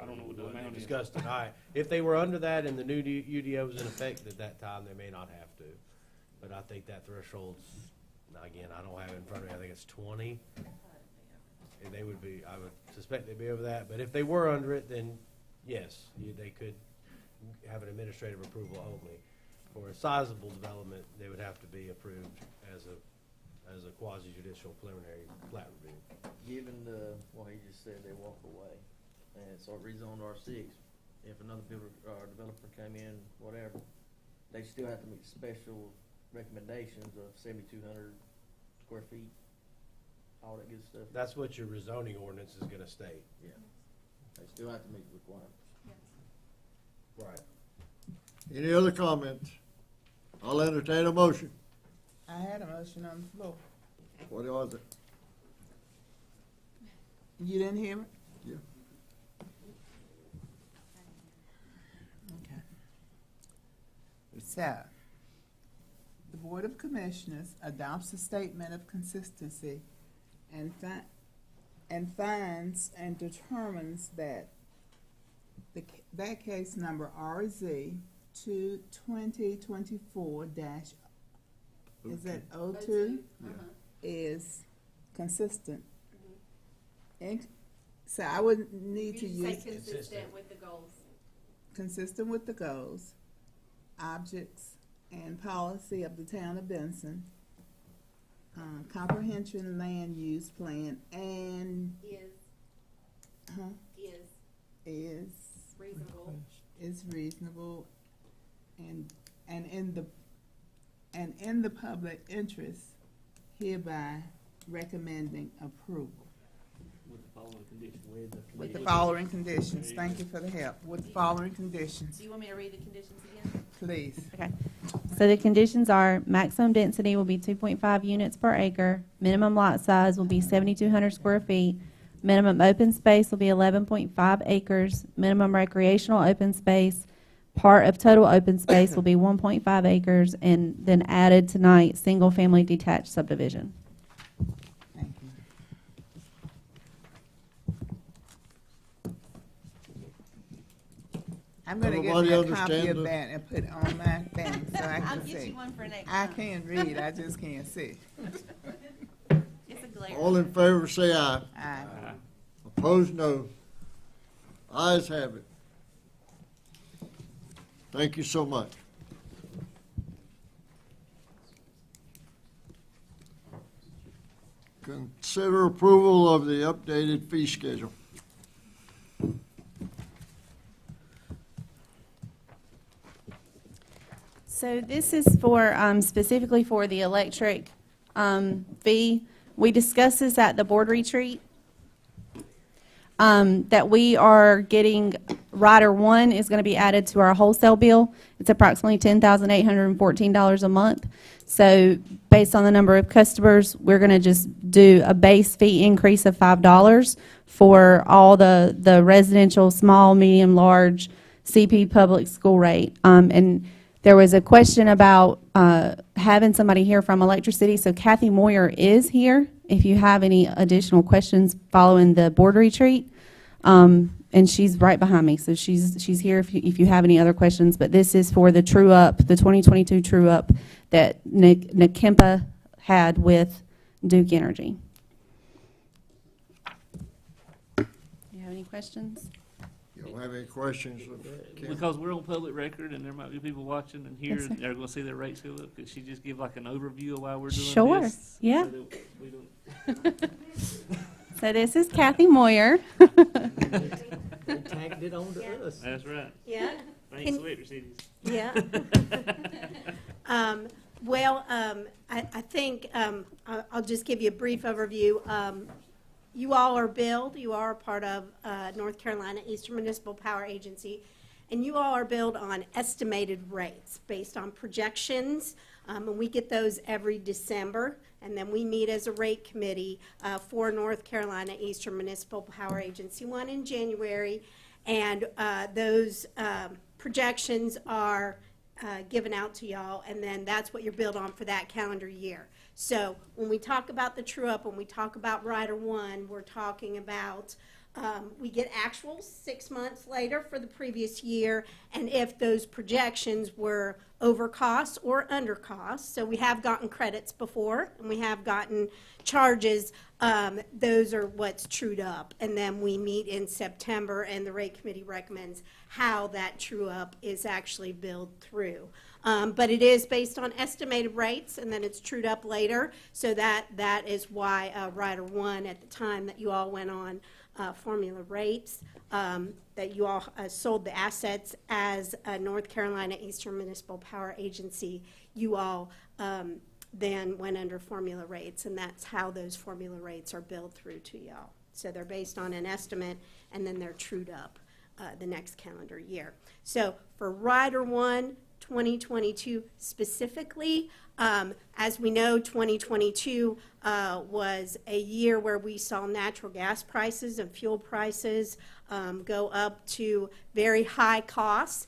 I don't know what the What they amount is. discussed tonight. If they were under that and the new UDO was in effect at that time, they may not have to. But I think that threshold's, now again, I don't have it in front of me, I think it's 20. And they would be, I would suspect they'd be over that. But if they were under it, then yes, they could have an administrative approval only. For a sizable development, they would have to be approved as a quasi-judicial preliminary plat review. Given the, well, he just said they walk away, and so rezoned R6, if another builder or developer came in, whatever, they still have to meet special recommendations of 7,200 square feet, all that good stuff. That's what your rezoning ordinance is gonna state. Yeah, they still have to meet the requirements. Right. Any other comments? I'll entertain a motion. I had a motion on the floor. What was it? You didn't hear it? Yeah. Okay. So, the Board of Commissioners adopts a statement of consistency and finds and determines that that case number RZ 2024 dash, is that 02? Is consistent. And so I would need to use consistent with the goals. consistent with the goals, objects, and policy of the town of Benson, comprehension land use plan, and is reasonable, and in the public interest, hereby recommending approval. With the following conditions. With the following conditions, thank you for the help, with the following conditions, Do you want me to read the conditions again? please. Okay. So the conditions are maximum density will be 2.5 units per acre, minimum lot size will be 7,200 square feet, minimum open space will be 11.5 acres, minimum recreational open space, part of total open space will be 1.5 acres, and then added tonight, single-family detached subdivision. Thank you. I'm gonna get Everybody me a copy understand of the- that and put it on my thing so I I'll can get see. you one for next I time. can read, I just can't see. It's a glare. All in favor, say aye. Aye. Opposed, no. Ayes have it. Thank you so much. Consider approval of the updated fee schedule. So this is for, specifically for the electric fee. We discussed this at the board retreat, that we are getting, rider one is going to be added to our wholesale bill. It's approximately $10,814 a month. So based on the number of customers, we're going to just do a base fee increase of $5 for all the residential, small, medium, large CP public school rate. And there was a question about having somebody here from Electricity, so Kathy Moyer is here if you have any additional questions following the board retreat. And she's right behind me, so she's here if you have any other questions. But this is for the true up, the 2022 true up that Nakempa had with Duke Energy. Do you have any questions? You don't have any questions of Kim? Because we're on public record and there might be people watching and here, Yes, sir. and they're gonna see their rates go up. Could she just give like an overview of why we're doing this? Sure, yeah. So that we don't- So this is Kathy Moyer. They tagged it on to us. That's right. Yeah. Thanks, Electric Cities. Yeah. I think I'll just give you a brief overview. You all are billed. You are part of North Carolina Eastern Municipal Power Agency, and you all are billed on estimated rates based on projections. And we get those every December, and then we meet as a rate committee for North Carolina Eastern Municipal Power Agency, one in January, and those projections are given out to y'all, and then that's what you're billed on for that calendar year. So when we talk about the true-up, when we talk about Rider 1, we're talking about we get actuals 6 months later for the previous year, and if those projections were over cost or under cost, so we have gotten credits before, and we have gotten charges, those are what's trued up. And then we meet in September, and the rate committee recommends how that true-up is actually billed through. But it is based on estimated rates, and then it's trued up later, so that is why Rider 1 at the time that you all went on formula rates, that you all sold the assets as North Carolina Eastern Municipal Power Agency, you all then went under formula rates, and that's how those formula rates are billed through to y'all. So they're based on an estimate, and then they're trued up the next calendar year. So for Rider 1, 2022 specifically, as we know, 2022 was a year where we saw natural gas prices and fuel prices go up to very high costs.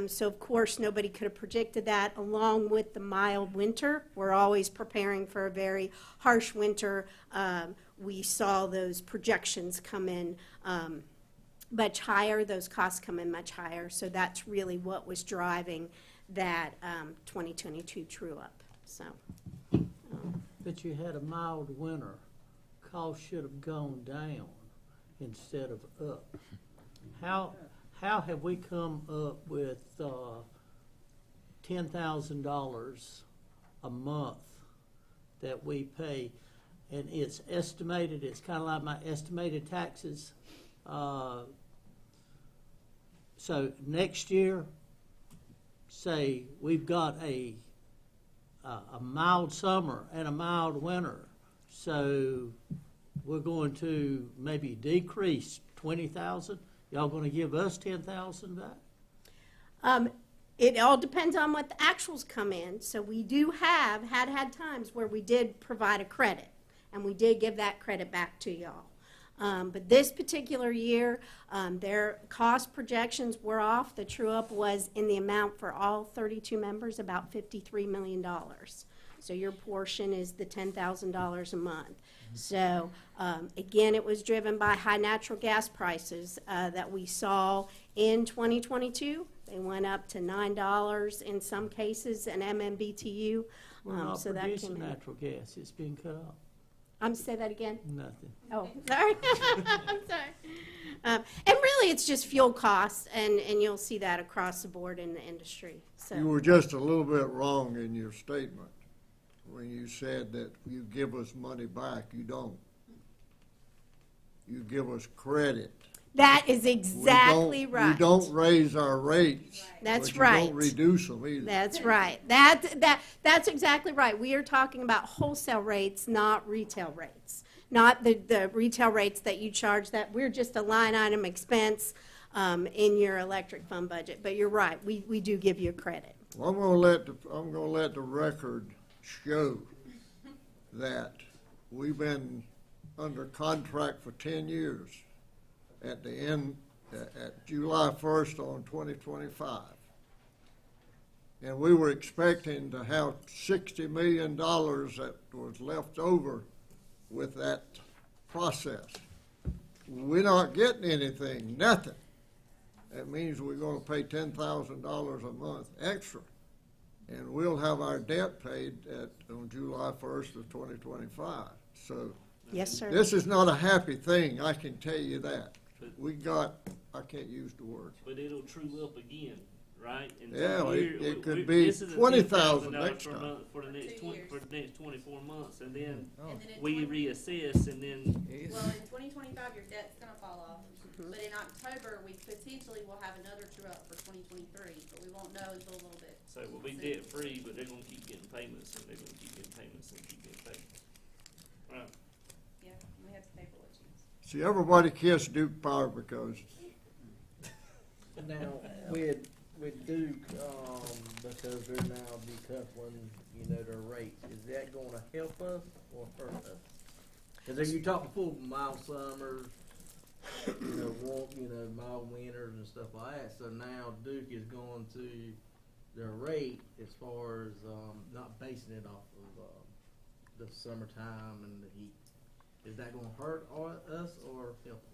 So of course nobody could have predicted that, along with the mild winter. We're always preparing for a very harsh winter. We saw those projections come in much higher, those costs come in much higher. So that's really what was driving that 2022 true up. So, But you had a mild winter. Costs should have gone down instead of up. How have we come up with $10,000 a month that we pay? And it's estimated, it's kind of like my estimated taxes. So next year, say we've got a mild summer and a mild winter, so we're going to maybe decrease 20,000. Y'all going to give us 10,000 back? It all depends on what the actuals come in. So we do have had times where we did provide a credit, and we did give that credit back to y'all. But this particular year, their cost projections were off. The true-up was in the amount for all 32 members, about $53 million. So your portion is the $10,000 a month. So again, it was driven by high natural gas prices that we saw in 2022. They went up to $9 in some cases, an MMBTU. We're not so that producing came in. natural gas. It's being cut off. Say that again? Nothing. Oh, sorry. I'm sorry. And really, it's just fuel costs, and you'll see that across the board in the industry. So You were just a little bit wrong in your statement when you said that you give us money back. You don't. You give us credit. that is exactly right. You don't raise our rates. That's but you right. don't reduce them either. That's right. That's exactly right. We are talking about wholesale rates, not retail rates. Not the retail rates that you charge, that we're just a line item expense in your electric fund budget. But you're right, we do give you a credit. Well, I'm gonna let the record show that we've been under contract for 10 years. At the end, at July 1st on 2025. And we were expecting to have $60 million that was left over with that process. We're not getting anything, nothing. That means we're gonna pay $10,000 a month extra. And we'll have our debt paid on July 1st of 2025. So Yes, sir. this is not a happy thing, I can tell you that. I can't use the word. But it'll true up again, right? And Yeah, so it could be this is a $20,000 $10,000 next per time. month for the next For 2 years. for the next 24 months, and then And then in we 20 reassess, and then Well, in 2025, your debt's gonna fall off, but in October, we potentially will have another true up for 2023, but we won't know until a little bit. so we'll be debt free, but they're gonna keep getting payments, and they're gonna keep getting payments and keep getting payments. Right. Yeah, we have to pay for what you use. See, everybody kissed Duke Power because Now, with Duke, because they're now decoupling, you know, their rates, is that gonna help us or hurt us? Cause then you talk before mild summers, mild winters and stuff like that, so now Duke is going to their rate as far as, not basing it off of, the summertime and the heat. Is that gonna hurt us or help us?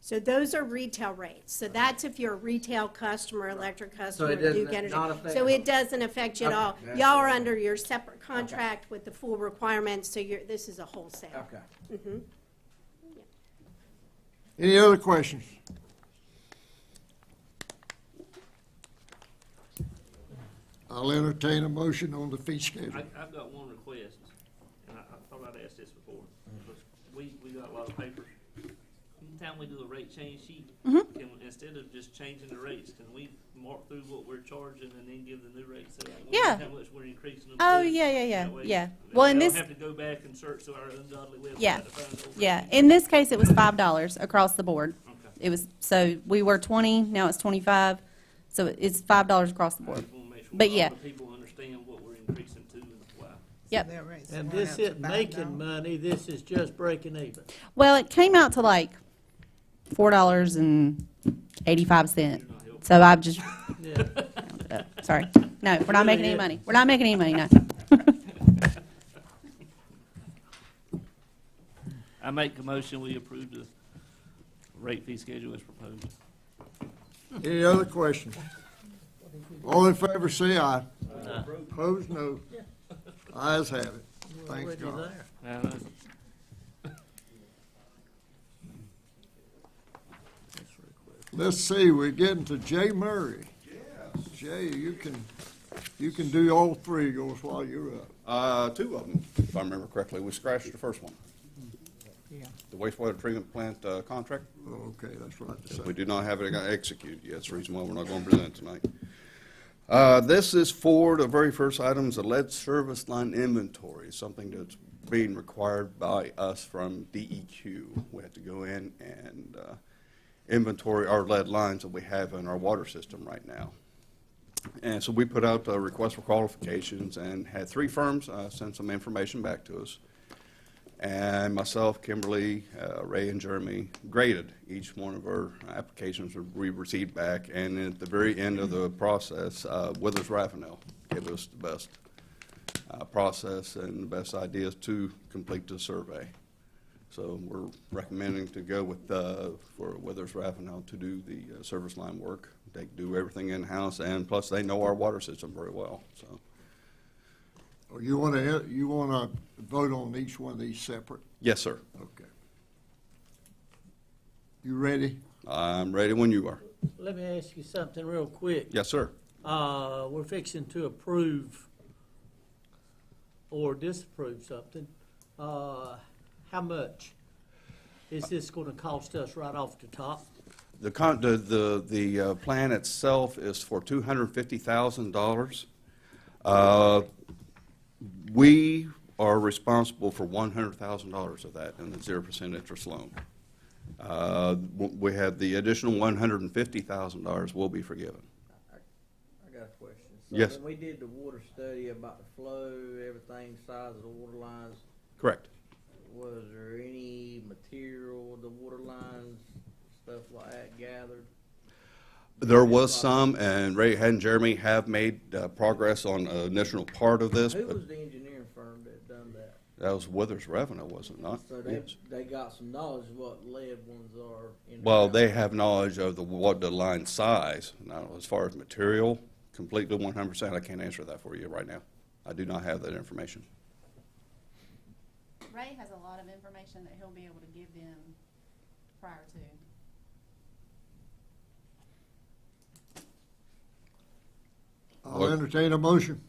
So those are retail rates. So that's if you're a retail customer, electric customer, it doesn't- Duke Energy. not affect- So it doesn't affect you at Okay, all. that's Y'all are all. under your separate contract with the full requirements, so this is a wholesale. Okay. Mhm. any other questions? I'll entertain a motion on the fee schedule. I've got one request, and I thought I'd asked this before. But we got a lot of papers. Anytime we do a rate change sheet, can, instead of just changing the rates, can we mark through what we're charging and then give the new rates? So like, we know Yeah. how much we're increasing them Oh, to? yeah. That way, Yeah. we Well, in don't this, have to go back and search through our ungodly website Yeah. to find those yeah, rates. in this case, it was $5 across the board. Okay. It was, so we were 20, now it's 25, so it's $5 across the I board. just wanna make sure But all yeah. the people understand what we're increasing to and why. Yep. Their rates And going this up to isn't making $5. money, this is just breaking even. Well, it came out to like $4.85. So I've just, Yeah. sorry. No, we're not making any money. We're not making any money, no. I make a motion, we approve the rate fee schedule as proposed. Any other questions? All in favor, say aye. Opposed, no. Ayes have it. Thanks, Already God. there. Let's see, we're getting to Jay Murray. Yes. Jay, you can do all three of yours while you're up. Two of them, if I remember correctly. We scratched the first one. Yeah. The wastewater treatment plant contract. Okay, that's right. We do not have it executed yet. That's the reason why we're not going to present tonight. This is for the very first item, is a lead service line inventory, something that's being required by us from DEQ. We have to go in and inventory our lead lines that we have in our water system right now. And so we put out a request for qualifications and had three firms send some information back to us. And myself, Kimberly, Ray, and Jeremy graded each one of our applications we received back. And at the very end of the process, Withers Ravenel gave us the best process and the best ideas to complete the survey. So we're recommending to go with, for Withers Ravenel to do the service line work. They do everything in-house, and plus they know our water system very well, so. Oh, you wanna vote on each one of these separate? Yes, sir. Okay. You ready? I'm ready when you are. Let me ask you something real quick. Yes, sir. We're fixing to approve or disapprove something. How much is this gonna cost us right off the top? The plan itself is for $250,000. We are responsible for $100,000 of that in the 0% interest loan. We have the additional $150,000 will be forgiven. I got a question. So Yes. when we did the water study about the flow, everything, size of the water lines, Correct. was there any material, the water lines, stuff like that gathered? There was some, and Ray and Jeremy have made progress on an initial part of this. Who But was the engineering firm that done that? that was Withers Ravenel, was it not? So Yes. they got some knowledge of what lead ones are in. Well, they have knowledge of what the line size. Now, as far as material, completely 100%, I can't answer that for you right now. I do not have that information. Ray has a lot of information that he'll be able to give them prior to. entertain a motion.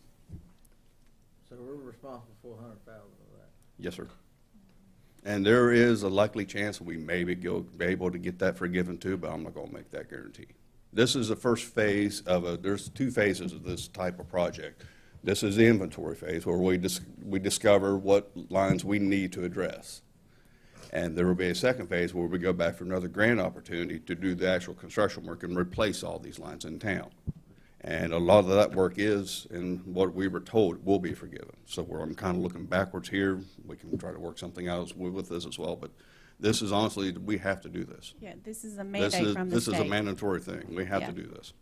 So we're responsible for 100,000 of that. Yes, sir. And there is a likely chance we may be able to get that forgiven too, but I'm not going to make that guarantee. This is the first phase of there's 2 phases of this type of project. This is the inventory phase where we discover what lines we need to address. And there will be a second phase where we go back for another grant opportunity to do the actual construction work and replace all these lines in town. And a lot of that work is, and what we were told, will be forgiven. So I'm kind of looking backwards here. We can try to work something out with this as well, but this is honestly, we have to do this. Yeah, this is a mandate from the This state. is a mandatory thing. We have Yeah. to do this.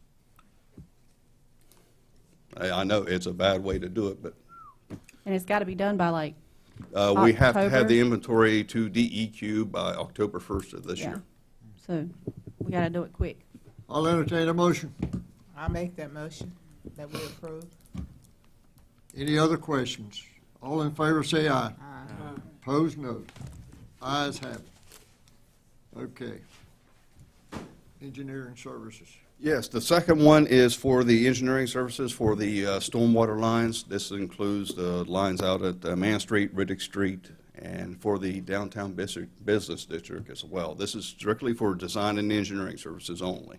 I know it's a bad way to do it, but And it's got to be done by like, we have to have October? the inventory to DEQ by October 1st of this yeah. year. So we got to do it quick. I'll entertain a motion. I'll make that motion that we approve. Any other questions? All in favor say aye. Aye. Opposed, no. Ayes have it. Okay. Engineering services. Yes, the second one is for the engineering services for the stormwater lines. This includes the lines out at Man Street, Riddick Street, and for the downtown business district as well. This is strictly for design and engineering services only.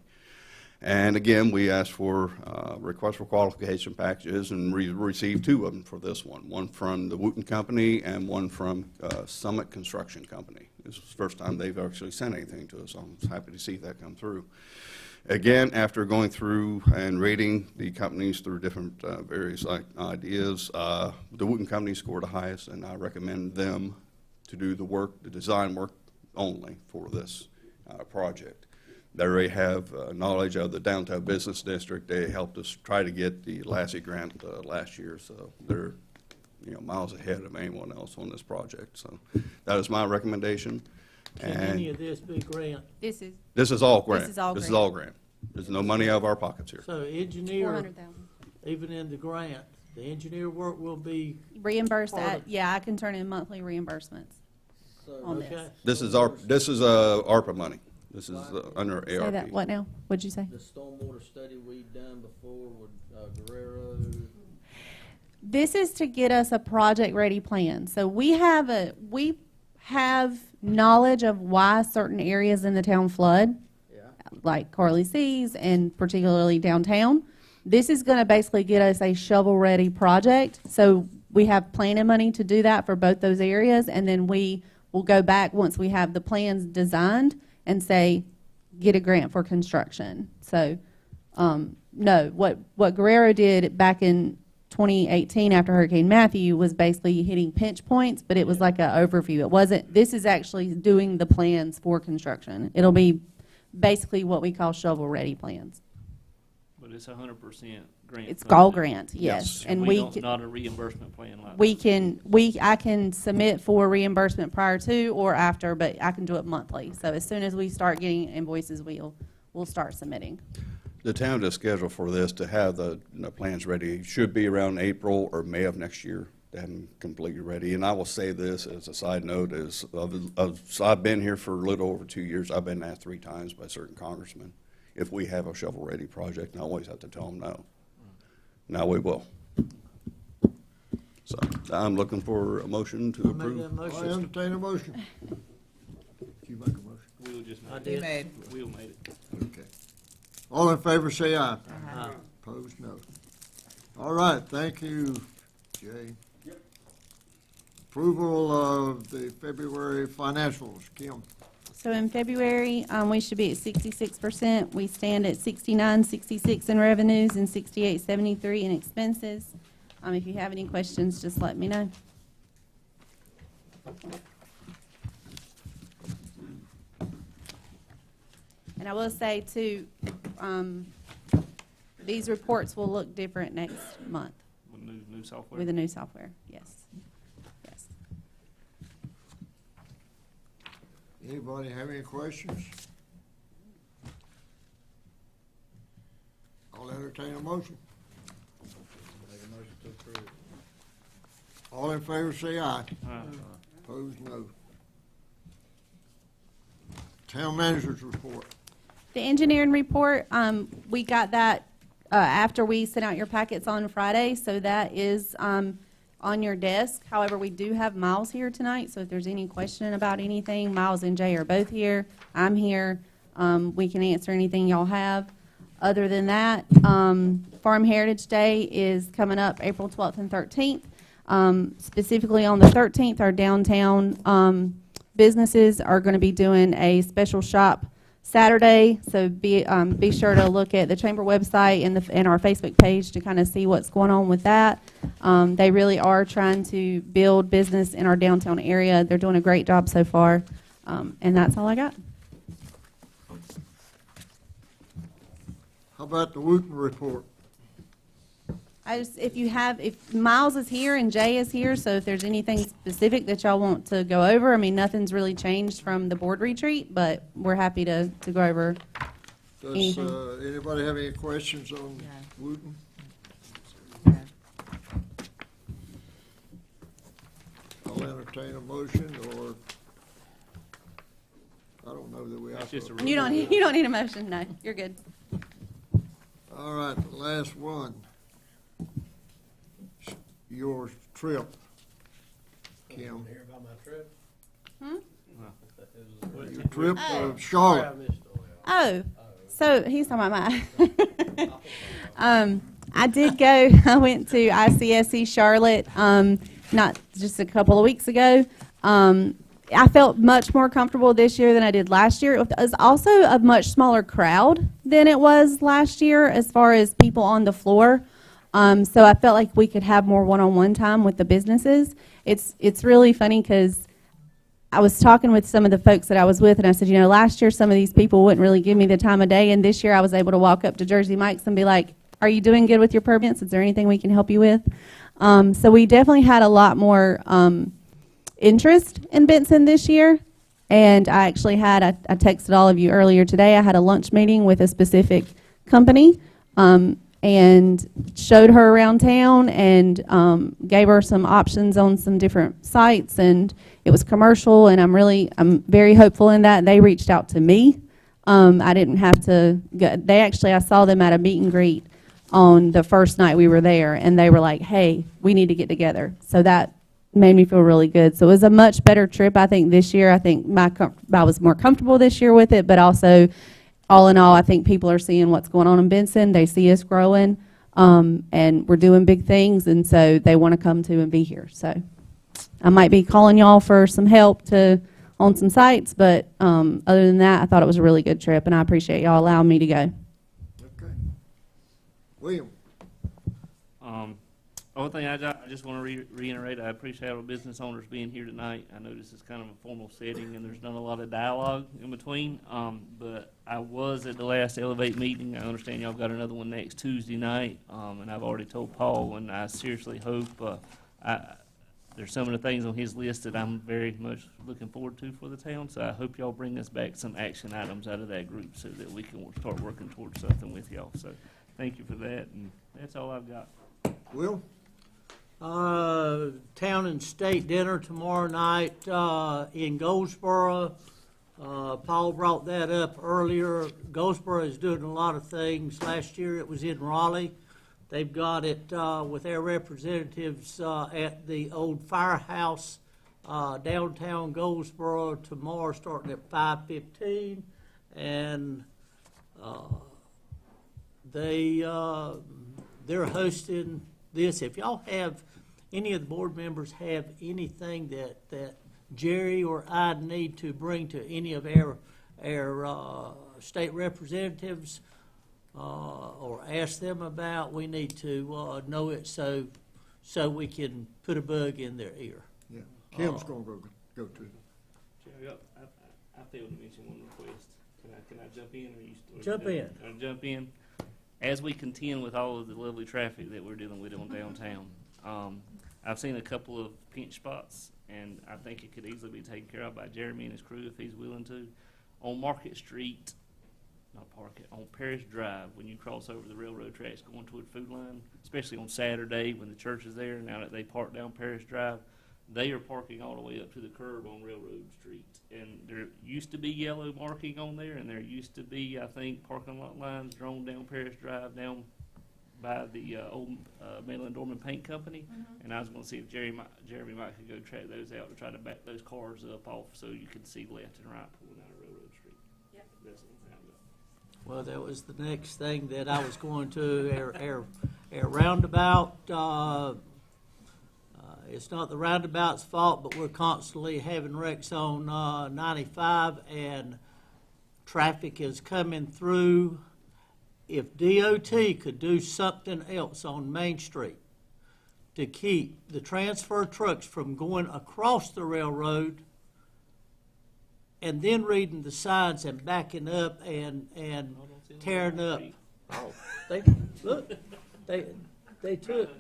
And again, we asked for requests for qualification packages, and we received 2 of them for this one. One from the Wooten Company and one from Summit Construction Company. This is the first time they've actually sent anything to us, so I'm happy to see that come through. Again, after going through and rating the companies through different various ideas, the Wooten Company scored the highest, and I recommend them to do the work, the design work only for this project. They already have knowledge of the downtown business district. They helped us try to get the Lassie grant last year, so they're miles ahead of anyone else on this project. So that is my recommendation. Can any of this be grant? This is This is all grant. This is all This is grant. all grant. There's no money out of our pockets here. So engineer, 400,000. even in the grant, the engineer work will be, Reimbursed Part at, of- yeah, I can turn in monthly reimbursements on okay? this. This is ARPA money. This is under ARP. Say that, what now? What'd you say? The stormwater study we done before with Guerrero, This is to get us a project-ready plan. So we have knowledge of why certain areas in the town flood, yeah. like Carly C's and particularly downtown. This is going to basically get us a shovel-ready project. So we have planning money to do that for both those areas, and then we will go back once we have the plans designed and say, get a grant for construction. So, no, what Guerrero did back in 2018 after Hurricane Matthew was basically hitting pinch points, but it was like an overview. It wasn't, this is actually doing the plans for construction. It'll be basically what we call shovel-ready plans. But it's 100% grant. It's all funded. grant, yes. And And we we, don't, not a reimbursement plan like. I can submit for reimbursement prior to or after, but I can do it monthly. So as soon as we start getting invoices, we'll start submitting. The town is scheduled for this to have the plans ready, should be around April or May of next year, to have them completely ready. And I will say this as a side note, is I've been here for a little over 2 years. I've been asked 3 times by certain congressmen if we have a shovel-ready project, and I always have to tell them no. Now we will. So I'm looking for a motion to I'll make approve. that I motion. entertain a motion. You make a motion. We'll just I make did. it. Made. We'll make it. Okay. All in favor say aye. Aye. Opposed, no. All right, thank you, Jay. Approval of the February financials, Kim. So in February, we should be at 66%. We stand at 69.66 in revenues and 68.73 in expenses. If you have any questions, just let me know. And I will say too, these reports will look different next month With new software. with the new software. Yes. Yes. Anybody have any questions? I'll entertain a motion. Make a motion to approve. All in favor say aye. Uh, Opposed, no. Town managers report. The engineering report, we got that after we sent out your packets on Friday, so that is on your desk. However, we do have Miles here tonight, so if there's any question about anything, Miles and Jay are both here. I'm here. We can answer anything y'all have. Other than that, Farm Heritage Day is coming up April 12th and 13th. Specifically on the 13th, our downtown businesses are going to be doing a special shop Saturday, so be sure to look at the chamber website and our Facebook page to kind of see what's going on with that. They really are trying to build business in our downtown area. They're doing a great job so far, and that's all I got. How about the Wooten report? If Miles is here and Jay is here, so if there's anything specific that y'all want to go over, I mean, nothing's really changed from the board retreat, but we're happy to go over Does anything. anybody have any questions on Wooten? I'll entertain a motion, or I don't know that we have to. You don't need a motion, no, you're good. All right, the last one. Your trip, Kim. Hear about my trip? Your trip to Charlotte. Oh, so he's talking about mine. I did go, I went to ICSC Charlotte, not just a couple of weeks ago. I felt much more comfortable this year than I did last year. It was also a much smaller crowd than it was last year as far as people on the floor. So I felt like we could have more one-on-one time with the businesses. It's really funny because I was talking with some of the folks that I was with, and I said, you know, last year some of these people wouldn't really give me the time of day, and this year I was able to walk up to Jersey Mike's and be like, are you doing good with your permits? Is there anything we can help you with? So we definitely had a lot more interest in Benson this year, and I actually had, I texted all of you earlier today, I had a lunch meeting with a specific company, and showed her around town and gave her some options on some different sites, and it was commercial, and I'm very hopeful in that. They reached out to me. I didn't have to go. I saw them at a meet and greet on the first night we were there, and they were like, hey, we need to get together. So that made me feel really good. So it was a much better trip, I think, this year. I think I was more comfortable this year with it, but also all in all, I think people are seeing what's going on in Benson. They see us growing, and we're doing big things, and so they want to come to and be here. So I might be calling y'all for some help on some sites, but other than that, I thought it was a really good trip, and I appreciate y'all allowing me to go. Okay. William? Only thing I just want to reiterate, I appreciate our business owners being here tonight. I know this is kind of a formal setting and there's not a lot of dialogue in between, but I was at the last Elevate meeting. I understand y'all got another one next Tuesday night, and I've already told Paul, and I seriously hope there's some of the things on his list that I'm very much looking forward to for the town, so I hope y'all bring us back some action items out of that group so that we can start working towards something with y'all. So thank you for that, and that's all I've got. Will? Town and state dinner tomorrow night in Goldsboro. Paul brought that up earlier. Goldsboro is doing a lot of things. Last year it was in Raleigh. They've got it with their representatives at the old firehouse downtown Goldsboro tomorrow, starting at 5:15, and they're hosting this. If y'all have, any of the board members have anything that Jerry or I need to bring to any of our state representatives or ask them about, we need to know it so we can put a bug in their ear. Yeah, Kim's going to go to it. I failed to mention one request. Can I jump in? Jump in. Can I jump in? As we contend with all of the lovely traffic that we're dealing with on downtown, I've seen a couple of pinch spots, and I think it could easily be taken care of by Jeremy and his crew if he's willing to. On Market Street, on Parish Drive, when you cross over the railroad tracks going toward Food Line, especially on Saturday when the church is there, now that they park down Parish Drive, they are parking all the way up to the curb on Railroad Street. And there used to be yellow marking on there, and there used to be, I think, parking lot lines drawn down Parish Drive, down by the old Maryland Dorman Paint Company, and I was going to see if Jeremy might could go track those out to try to back those cars up off so you can see left and right pulling out of Railroad Street. Yep. That's what I'm talking about. Well, that was the next thing that I was going to, our roundabout, it's not the roundabout's fault, but we're constantly having wrecks on 95, and traffic is coming through. If DOT could do something else on Main Street to keep the transfer trucks from going across the railroad and then reading the signs and backing up and tearing up. Oh, they took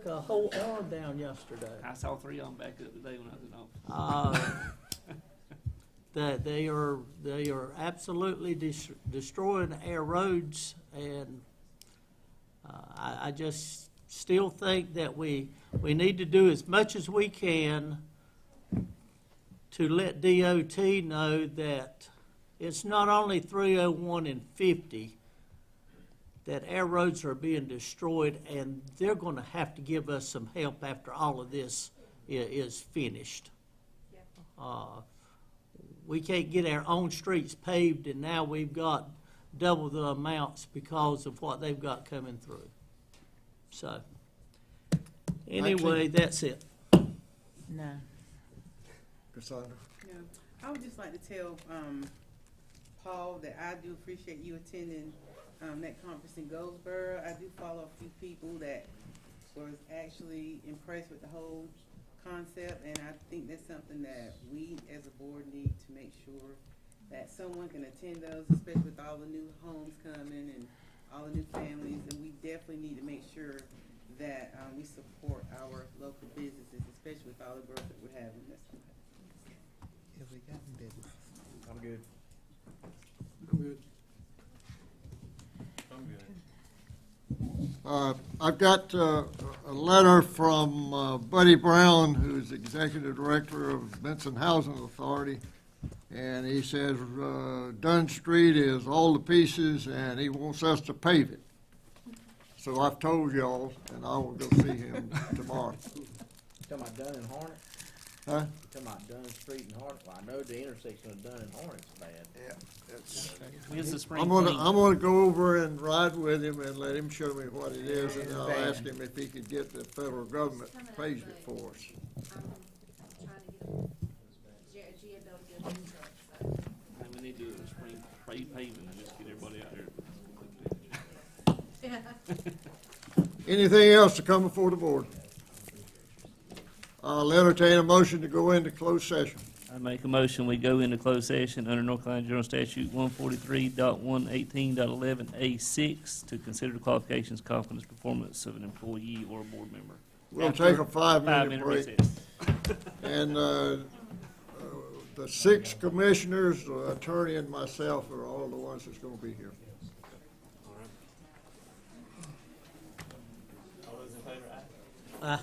a whole arm down yesterday. I saw 3 of them back up today when I was in office. That they are absolutely destroying our roads, and I just still think that we need to do as much as we can to let DOT know that it's not only 301 and 50 that our roads are being destroyed, and they're going to have to give us some help after all of this is finished. We can't get our own streets paved, and now we've got double the amounts because of what they've got coming through. So, anyway, that's it. No. Cassandra? Yeah, I would just like to tell Paul that I do appreciate you attending that conference in Goldsboro. I do follow a few people that was actually impressed with the whole concept, and I think that's something that we as a board need to make sure that someone can attend those, especially with all the new homes coming and all the new families, and we definitely need to make sure that we support our local businesses, especially with all the growth that we're having. Have we gotten business? I'm good. I've got a letter from Buddy Brown, who's Executive Director of Benson Housing Authority, and he says Dunn Street is all to pieces, and he wants us to pave it. So I've told y'all, and I will go see him tomorrow. Talking about Dunn and Hornet? Huh? Talking about Dunn Street and Hornet? Well, I know the intersection of Dunn and Hornet's bad. Yeah, that's. When's the spring I'm gonna clean? go over and ride with him and let him show me what it is, and I'll ask him if he could get the federal government to pave it for us. And we need to do a spring paving and just get everybody out there. Anything else to come before the board? I'll entertain a motion to go into closed session. I make a motion, we go into closed session under North Carolina General Statute 143.118.11A6 to consider the qualifications, competence, performance of an employee or a board member. We'll take a 5-minute break. recess. And the 6 commissioners, the attorney, and myself are all the ones that's going to be here. All those in favor, aye?